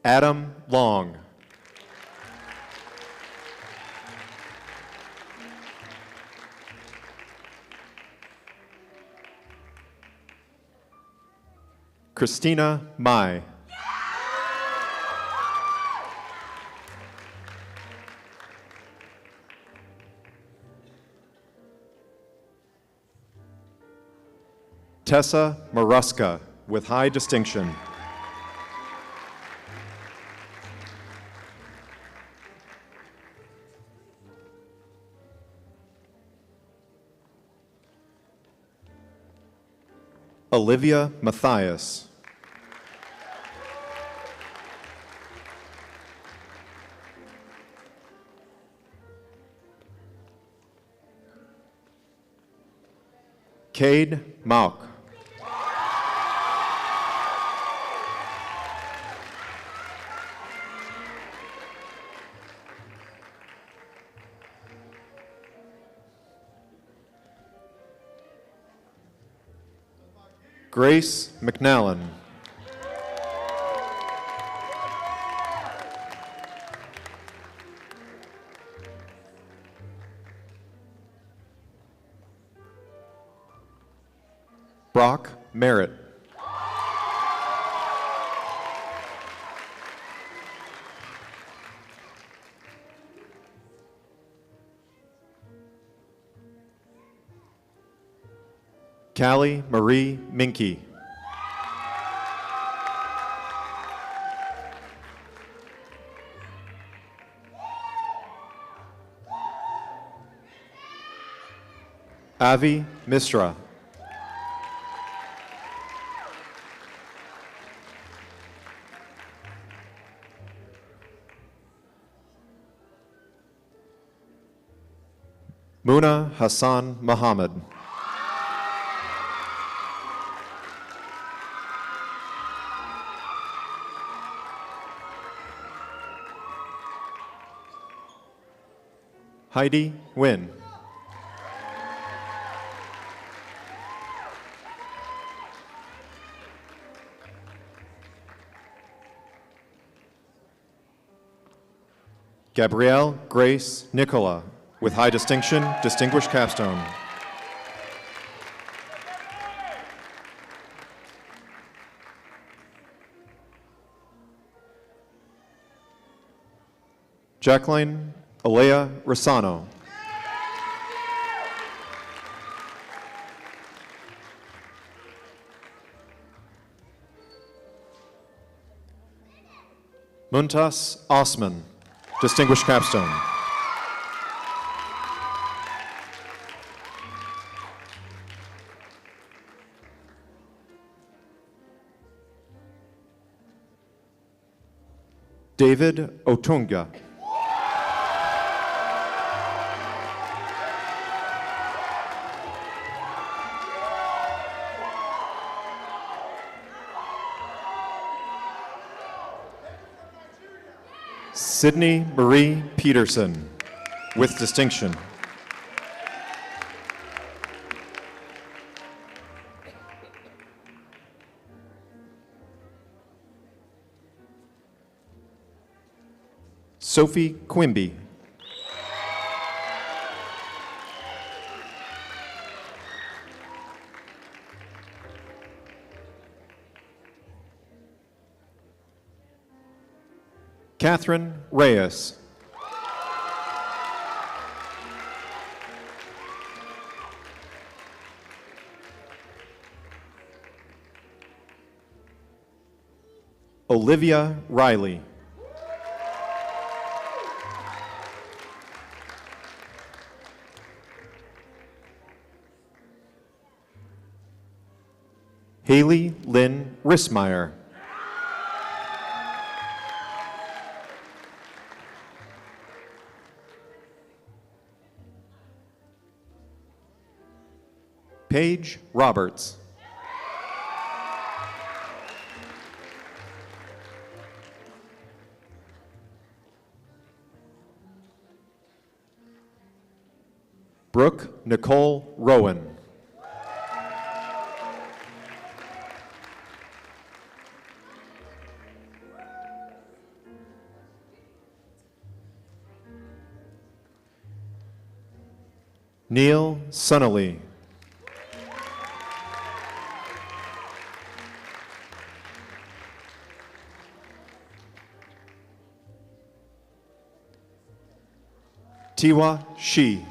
Adam Long. Christina Mai. Tessa Maruska with high distinction. Olivia Matthias. Cade Mauk. Grace McNallen. Brock Merritt. Callie Marie Minke. Avi Misra. Muna Hassan Muhammad. Heidi Nguyen. Gabrielle Grace Nicola with high distinction, distinguished capstone. Jacqueline Alea Rosano. Muntas Osman, distinguished capstone. David Otunga. Sydney Marie Peterson with distinction. Sophie Quimby. Catherine Reyes. Olivia Riley. Haley Lynn Rissmeyer. Paige Roberts. Brooke Nicole Rowan. Neil Sunnelly. Tiwa Shi.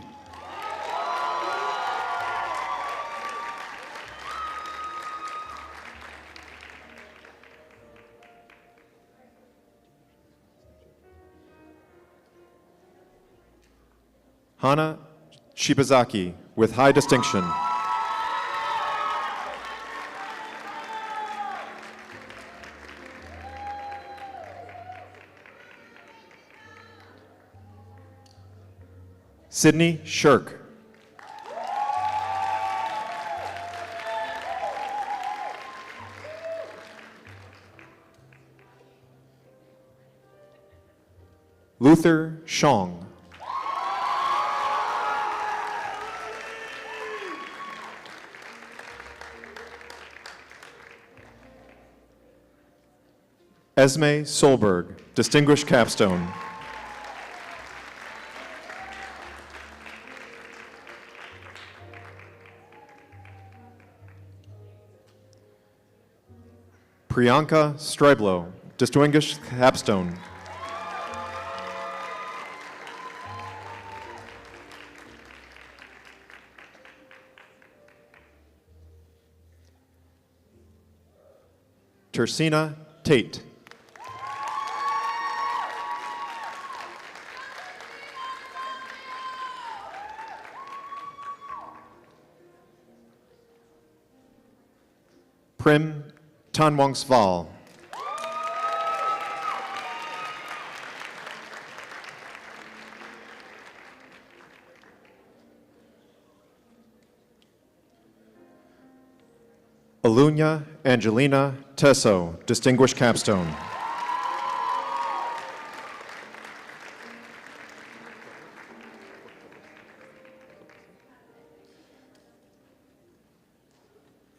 Hana Shibazaki with high distinction. Sydney Shirk. Luther Shong. Esme Solberg, Distinguished Capstone. Priyanka Striblo, Distinguished Capstone. Tersina Tate. Prim Tanwangsval. Alunya Angelina Tesso, Distinguished Capstone.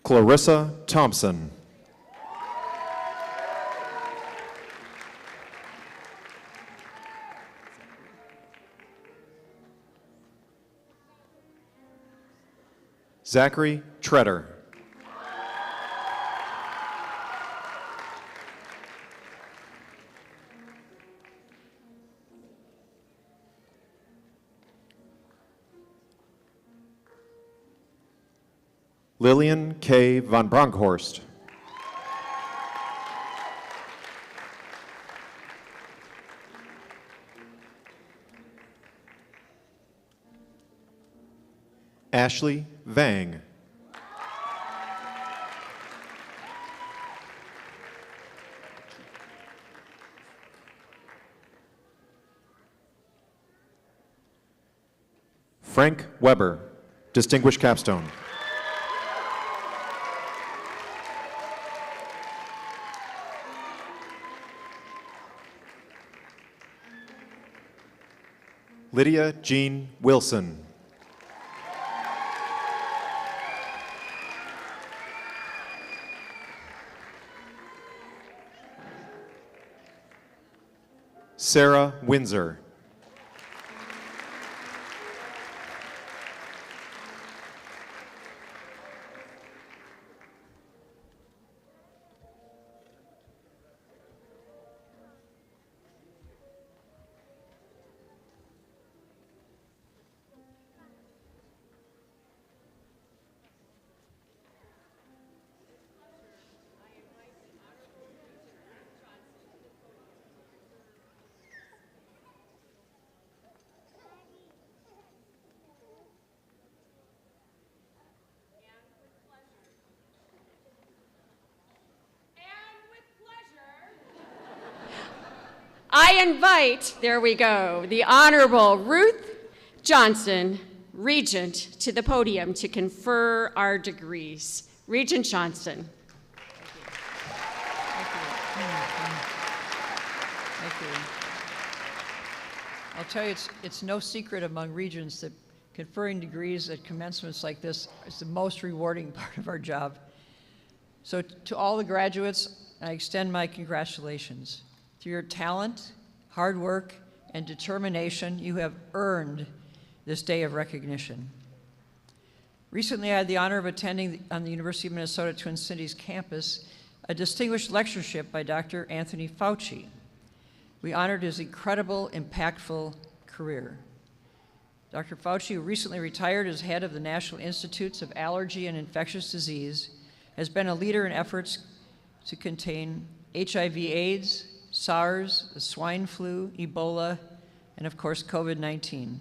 Clarissa Thompson. Zachary Treader. Lillian K. von Bronkhorst. Ashley Vang. Frank Weber, Distinguished Capstone. Lydia Jean Wilson. Sarah Windsor. I invite, there we go, the Honorable Ruth Johnson, Regent, to the podium to confer our degrees. Regent Johnson. Thank you. I'll tell you, it's no secret among regents that conferring degrees at commencements like this is the most rewarding part of our job. So to all the graduates, I extend my congratulations. Through your talent, hard work, and determination, you have earned this day of recognition. Recently, I had the honor of attending on the University of Minnesota Twin Cities campus a distinguished lectureship by Dr. Anthony Fauci. We honored his incredible, impactful career. Dr. Fauci, who recently retired as head of the National Institutes of Allergy and Infectious Disease, has been a leader in efforts to contain HIV/AIDS, SARS, the swine flu, Ebola, and of course, COVID-19.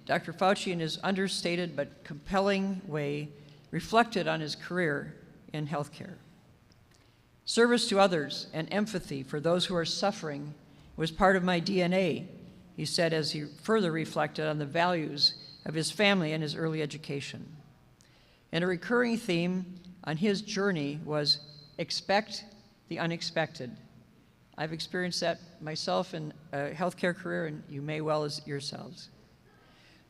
Dr. Fauci, in his understated but compelling way, reflected on his career in healthcare. Service to others and empathy for those who are suffering was part of my DNA, he said as he further reflected on the values of his family and his early education. And a recurring theme on his journey was expect the unexpected. I've experienced that myself in a healthcare career, and you may well as yourselves.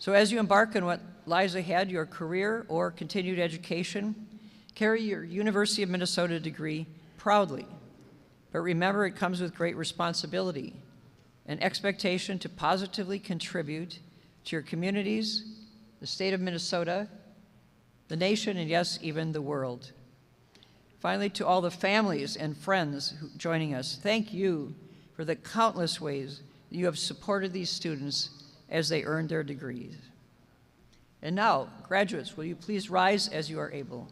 So as you embark on what lies ahead, your career or continued education, carry your University of Minnesota degree proudly. But remember, it comes with great responsibility, an expectation to positively contribute to your communities, the state of Minnesota, the nation, and yes, even the world. Finally, to all the families and friends joining us, thank you for the countless ways that you have supported these students as they earned their degrees. And now, graduates, will you please rise as you are able?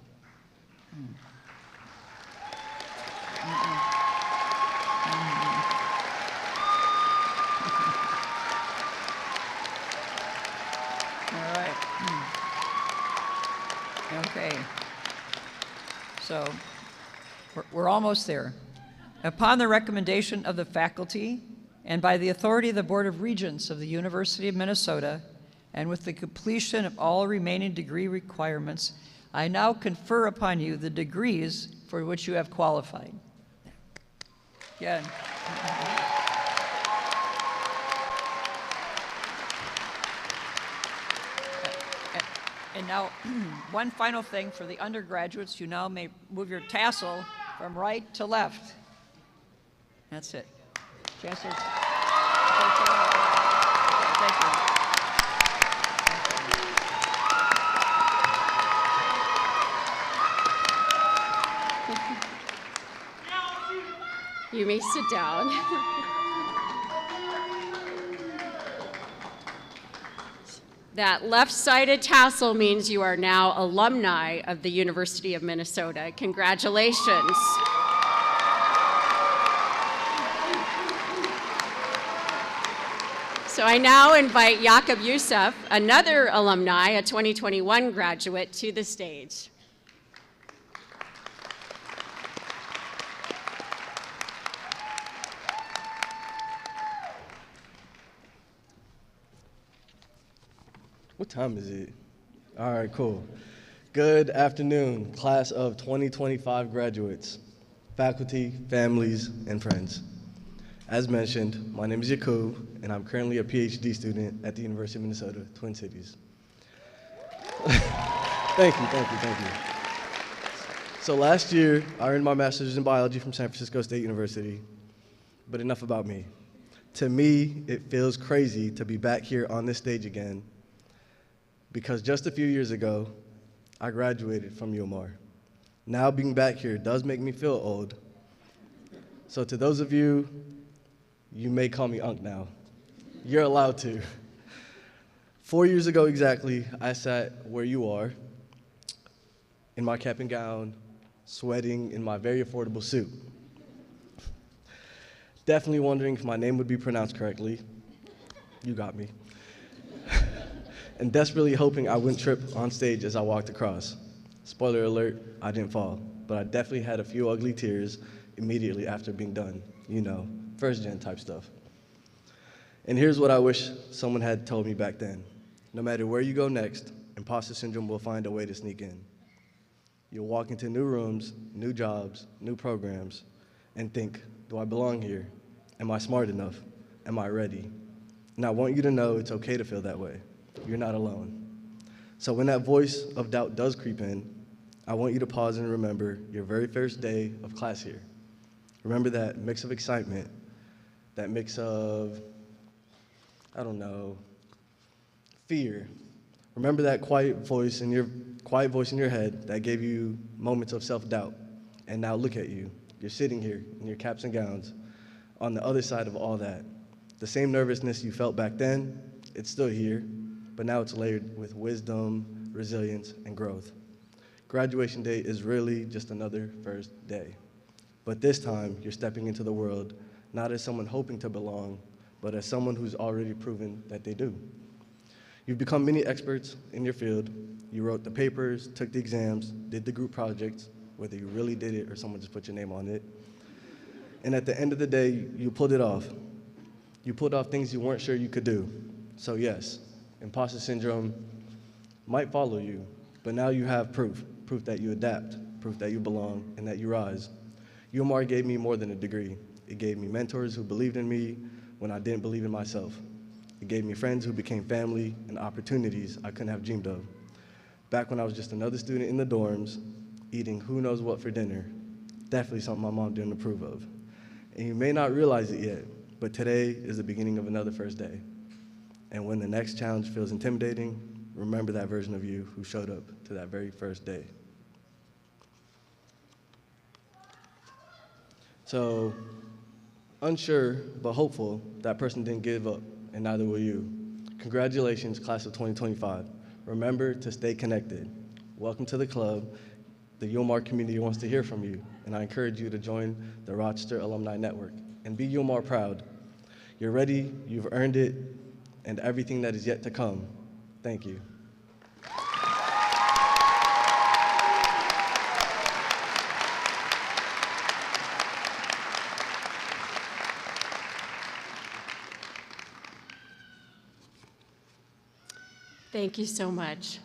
All right. Okay. So we're almost there. Upon the recommendation of the faculty and by the authority of the Board of Regents of the University of Minnesota, and with the completion of all remaining degree requirements, I now confer upon you the degrees for which you have qualified. Again. And now, one final thing for the undergraduates, you now may move your tassel from right to left. That's it. Chancellor. Thank You may sit down. That left-sided tassel means you are now alumni of the University of Minnesota. Congratulations. So I now invite Jakob Youssef, another alumni, a 2021 graduate, to the stage. What time is it? All right, cool. Good afternoon, class of 2025 graduates, faculty, families, and friends. As mentioned, my name is Jakob, and I'm currently a PhD student at the University of Minnesota, Twin Cities. Thank you. So last year, I earned my master's in biology from San Francisco State University, but enough about me. To me, it feels crazy to be back here on this stage again, because just a few years ago, I graduated from UMR. Now being back here does make me feel old. So to those of you, you may call me Unc now. You're allowed to. 4 years ago exactly, I sat where you are, in my cap and gown, sweating in my very affordable suit. Definitely wondering if my name would be pronounced correctly. You got me. And desperately hoping I wouldn't trip on stage as I walked across. Spoiler alert, I didn't fall, but I definitely had a few ugly tears immediately after being done. You know, first gen type stuff. And here's what I wish someone had told me back then. No matter where you go next, imposter syndrome will find a way to sneak in. You'll walk into new rooms, new jobs, new programs, and think, do I belong here? Am I smart enough? Am I ready? And I want you to know it's okay to feel that way. You're not alone. So when that voice of doubt does creep in, I want you to pause and remember your very first day of class here. Remember that mix of excitement, that mix of, I don't know, fear. Remember that quiet voice in your head that gave you moments of self-doubt. And now look at you. You're sitting here in your caps and gowns on the other side of all that. The same nervousness you felt back then, it's still here, but now it's layered with wisdom, resilience, and growth. Graduation day is really just another first day. But this time, you're stepping into the world not as someone hoping to belong, but as someone who's already proven that they do. You've become many experts in your field. You wrote the papers, took the exams, did the group projects, whether you really did it or someone just put your name on it. And at the end of the day, you pulled it off. You pulled off things you weren't sure you could do. So yes, imposter syndrome might follow you, but now you have proof that you adapt, proof that you belong, and that you rise. UMR gave me more than a degree. It gave me mentors who believed in me when I didn't believe in myself. It gave me friends who became family and opportunities I couldn't have dreamed of. Back when I was just another student in the dorms, eating who knows what for dinner, definitely something my mom didn't approve of. And you may not realize it yet, but today is the beginning of another first day. And when the next challenge feels intimidating, remember that version of you who showed up to that very first day. So, unsure but hopeful, that person didn't give up, and neither will you. Congratulations, class of 2025. Remember to stay connected. Welcome to the club. The UMR community wants to hear from you, and I encourage you to join the Rochester Alumni Network and be UMR proud. You're ready, you've earned it, and everything that is yet to come. Thank you. Thank you so much.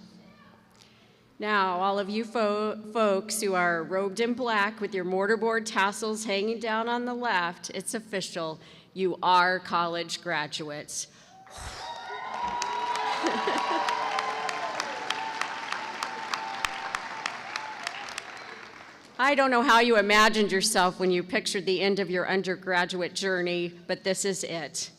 Now, all of you folks who are robed in black with your mortarboard tassels hanging down on the left, it's official. You are college graduates. I don't know how you imagined yourself when you pictured the end of your undergraduate journey, but this is it.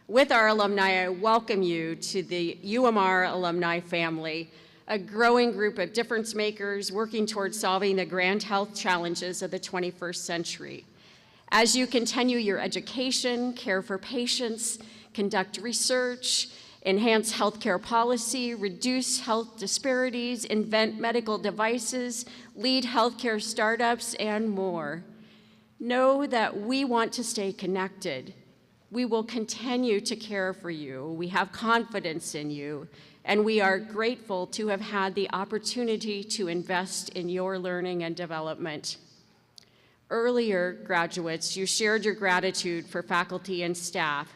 With our alumni, I welcome you to the UMR alumni family, a growing group of difference makers working towards solving the grand health challenges of the 21st century. As you continue your education, care for patients, conduct research, enhance healthcare policy, reduce health disparities, invent medical devices, lead healthcare startups, and more, know that we want to stay connected. We will continue to care for you. We have confidence in you, and we are grateful to have had the opportunity to invest in your learning and development. Earlier, graduates, you shared your gratitude for faculty and staff.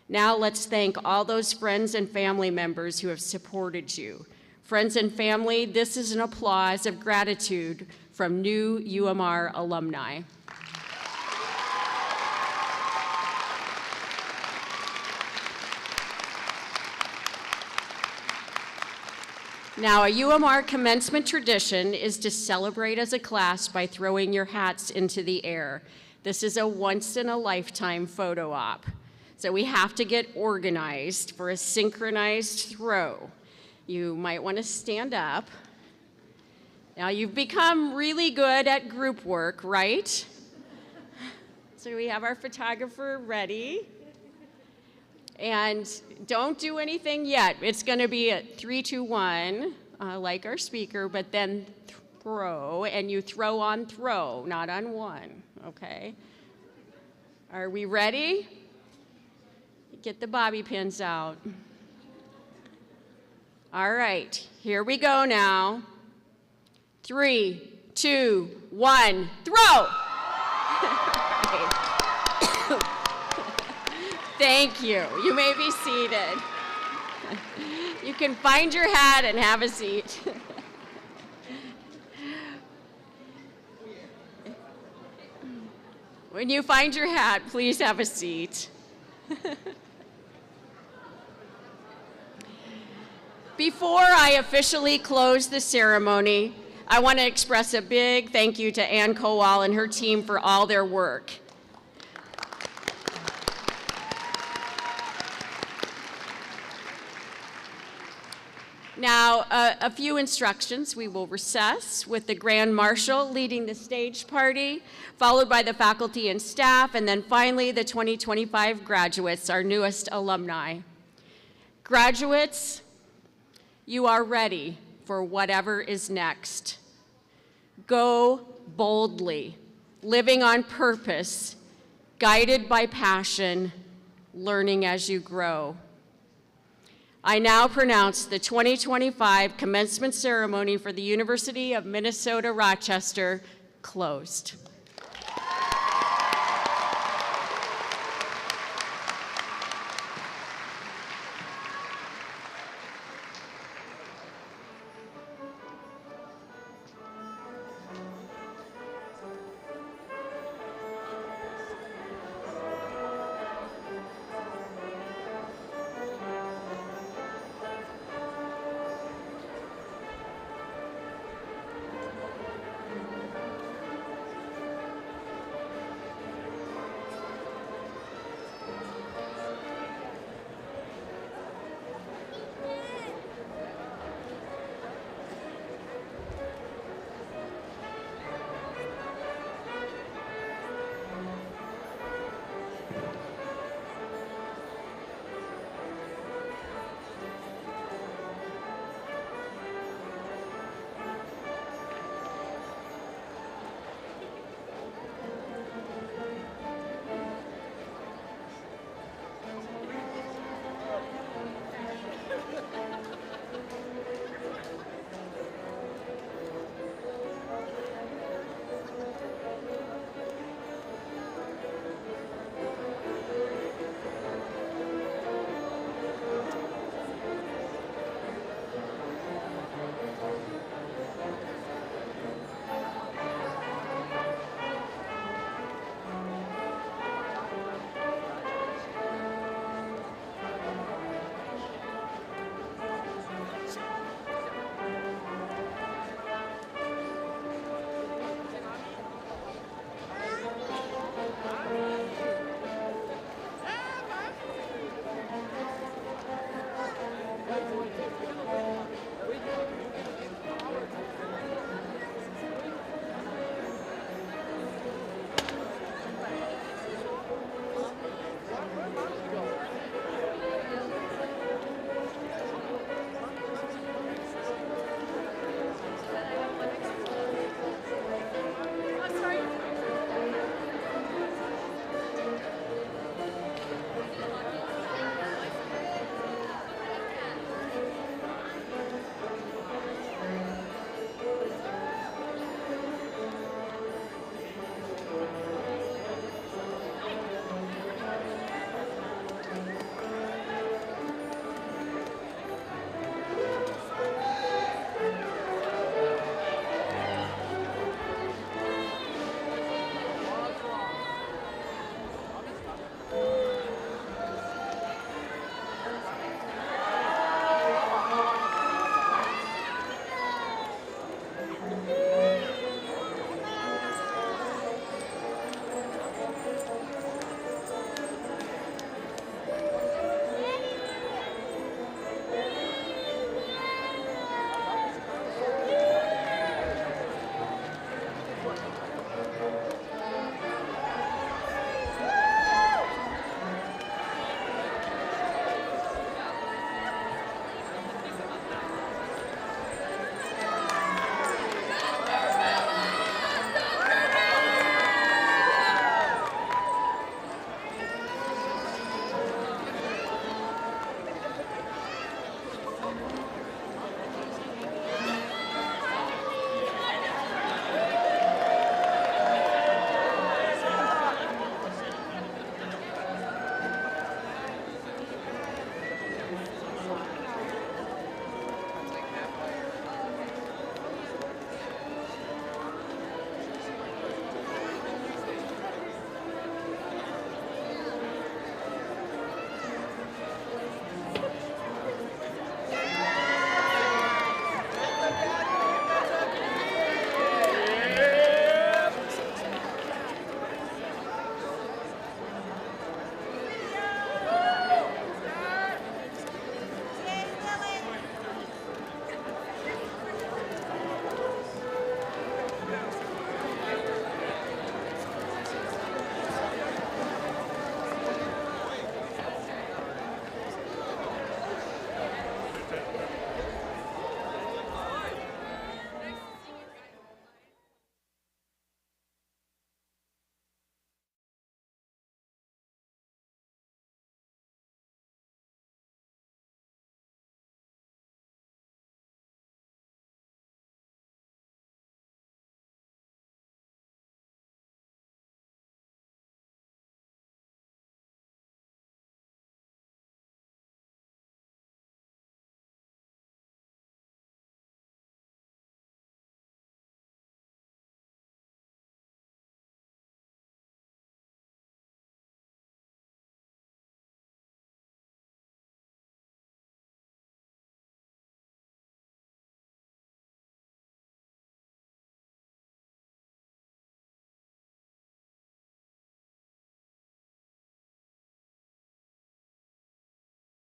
Now let's thank all those friends and family members who have supported you. Friends and family, this is an applause of gratitude from new UMR alumni. Now, a UMR commencement tradition is to celebrate as a class by throwing your hats into the air. This is a once-in-a-lifetime photo op. So we have to get organized for a synchronized throw. You might want to stand up. Now, you've become really good at group work, right? So we have our photographer ready. And don't do anything yet. It's going to be a 3, 2, 1, like our speaker, but then throw, and you throw on throw, not on one, okay? Are we ready? Get the bobby pins out. All right, here we go now. 3, 2, 1, throw! Thank you. You may be seated. You can find your hat and have a seat. When you find your hat, please have a seat. Before I officially close the ceremony, I want to express a big thank you to Ann Kowal and her team for all their work. Now, a few instructions. We will recess with the Grand Marshal leading the stage party, followed by the faculty and staff, and then finally the 2025 graduates, our newest alumni. Graduates, you are ready for whatever is next. Go boldly, living on purpose, guided by passion, learning as you grow. I now pronounce the 2025 commencement ceremony for the University of Minnesota Rochester closed.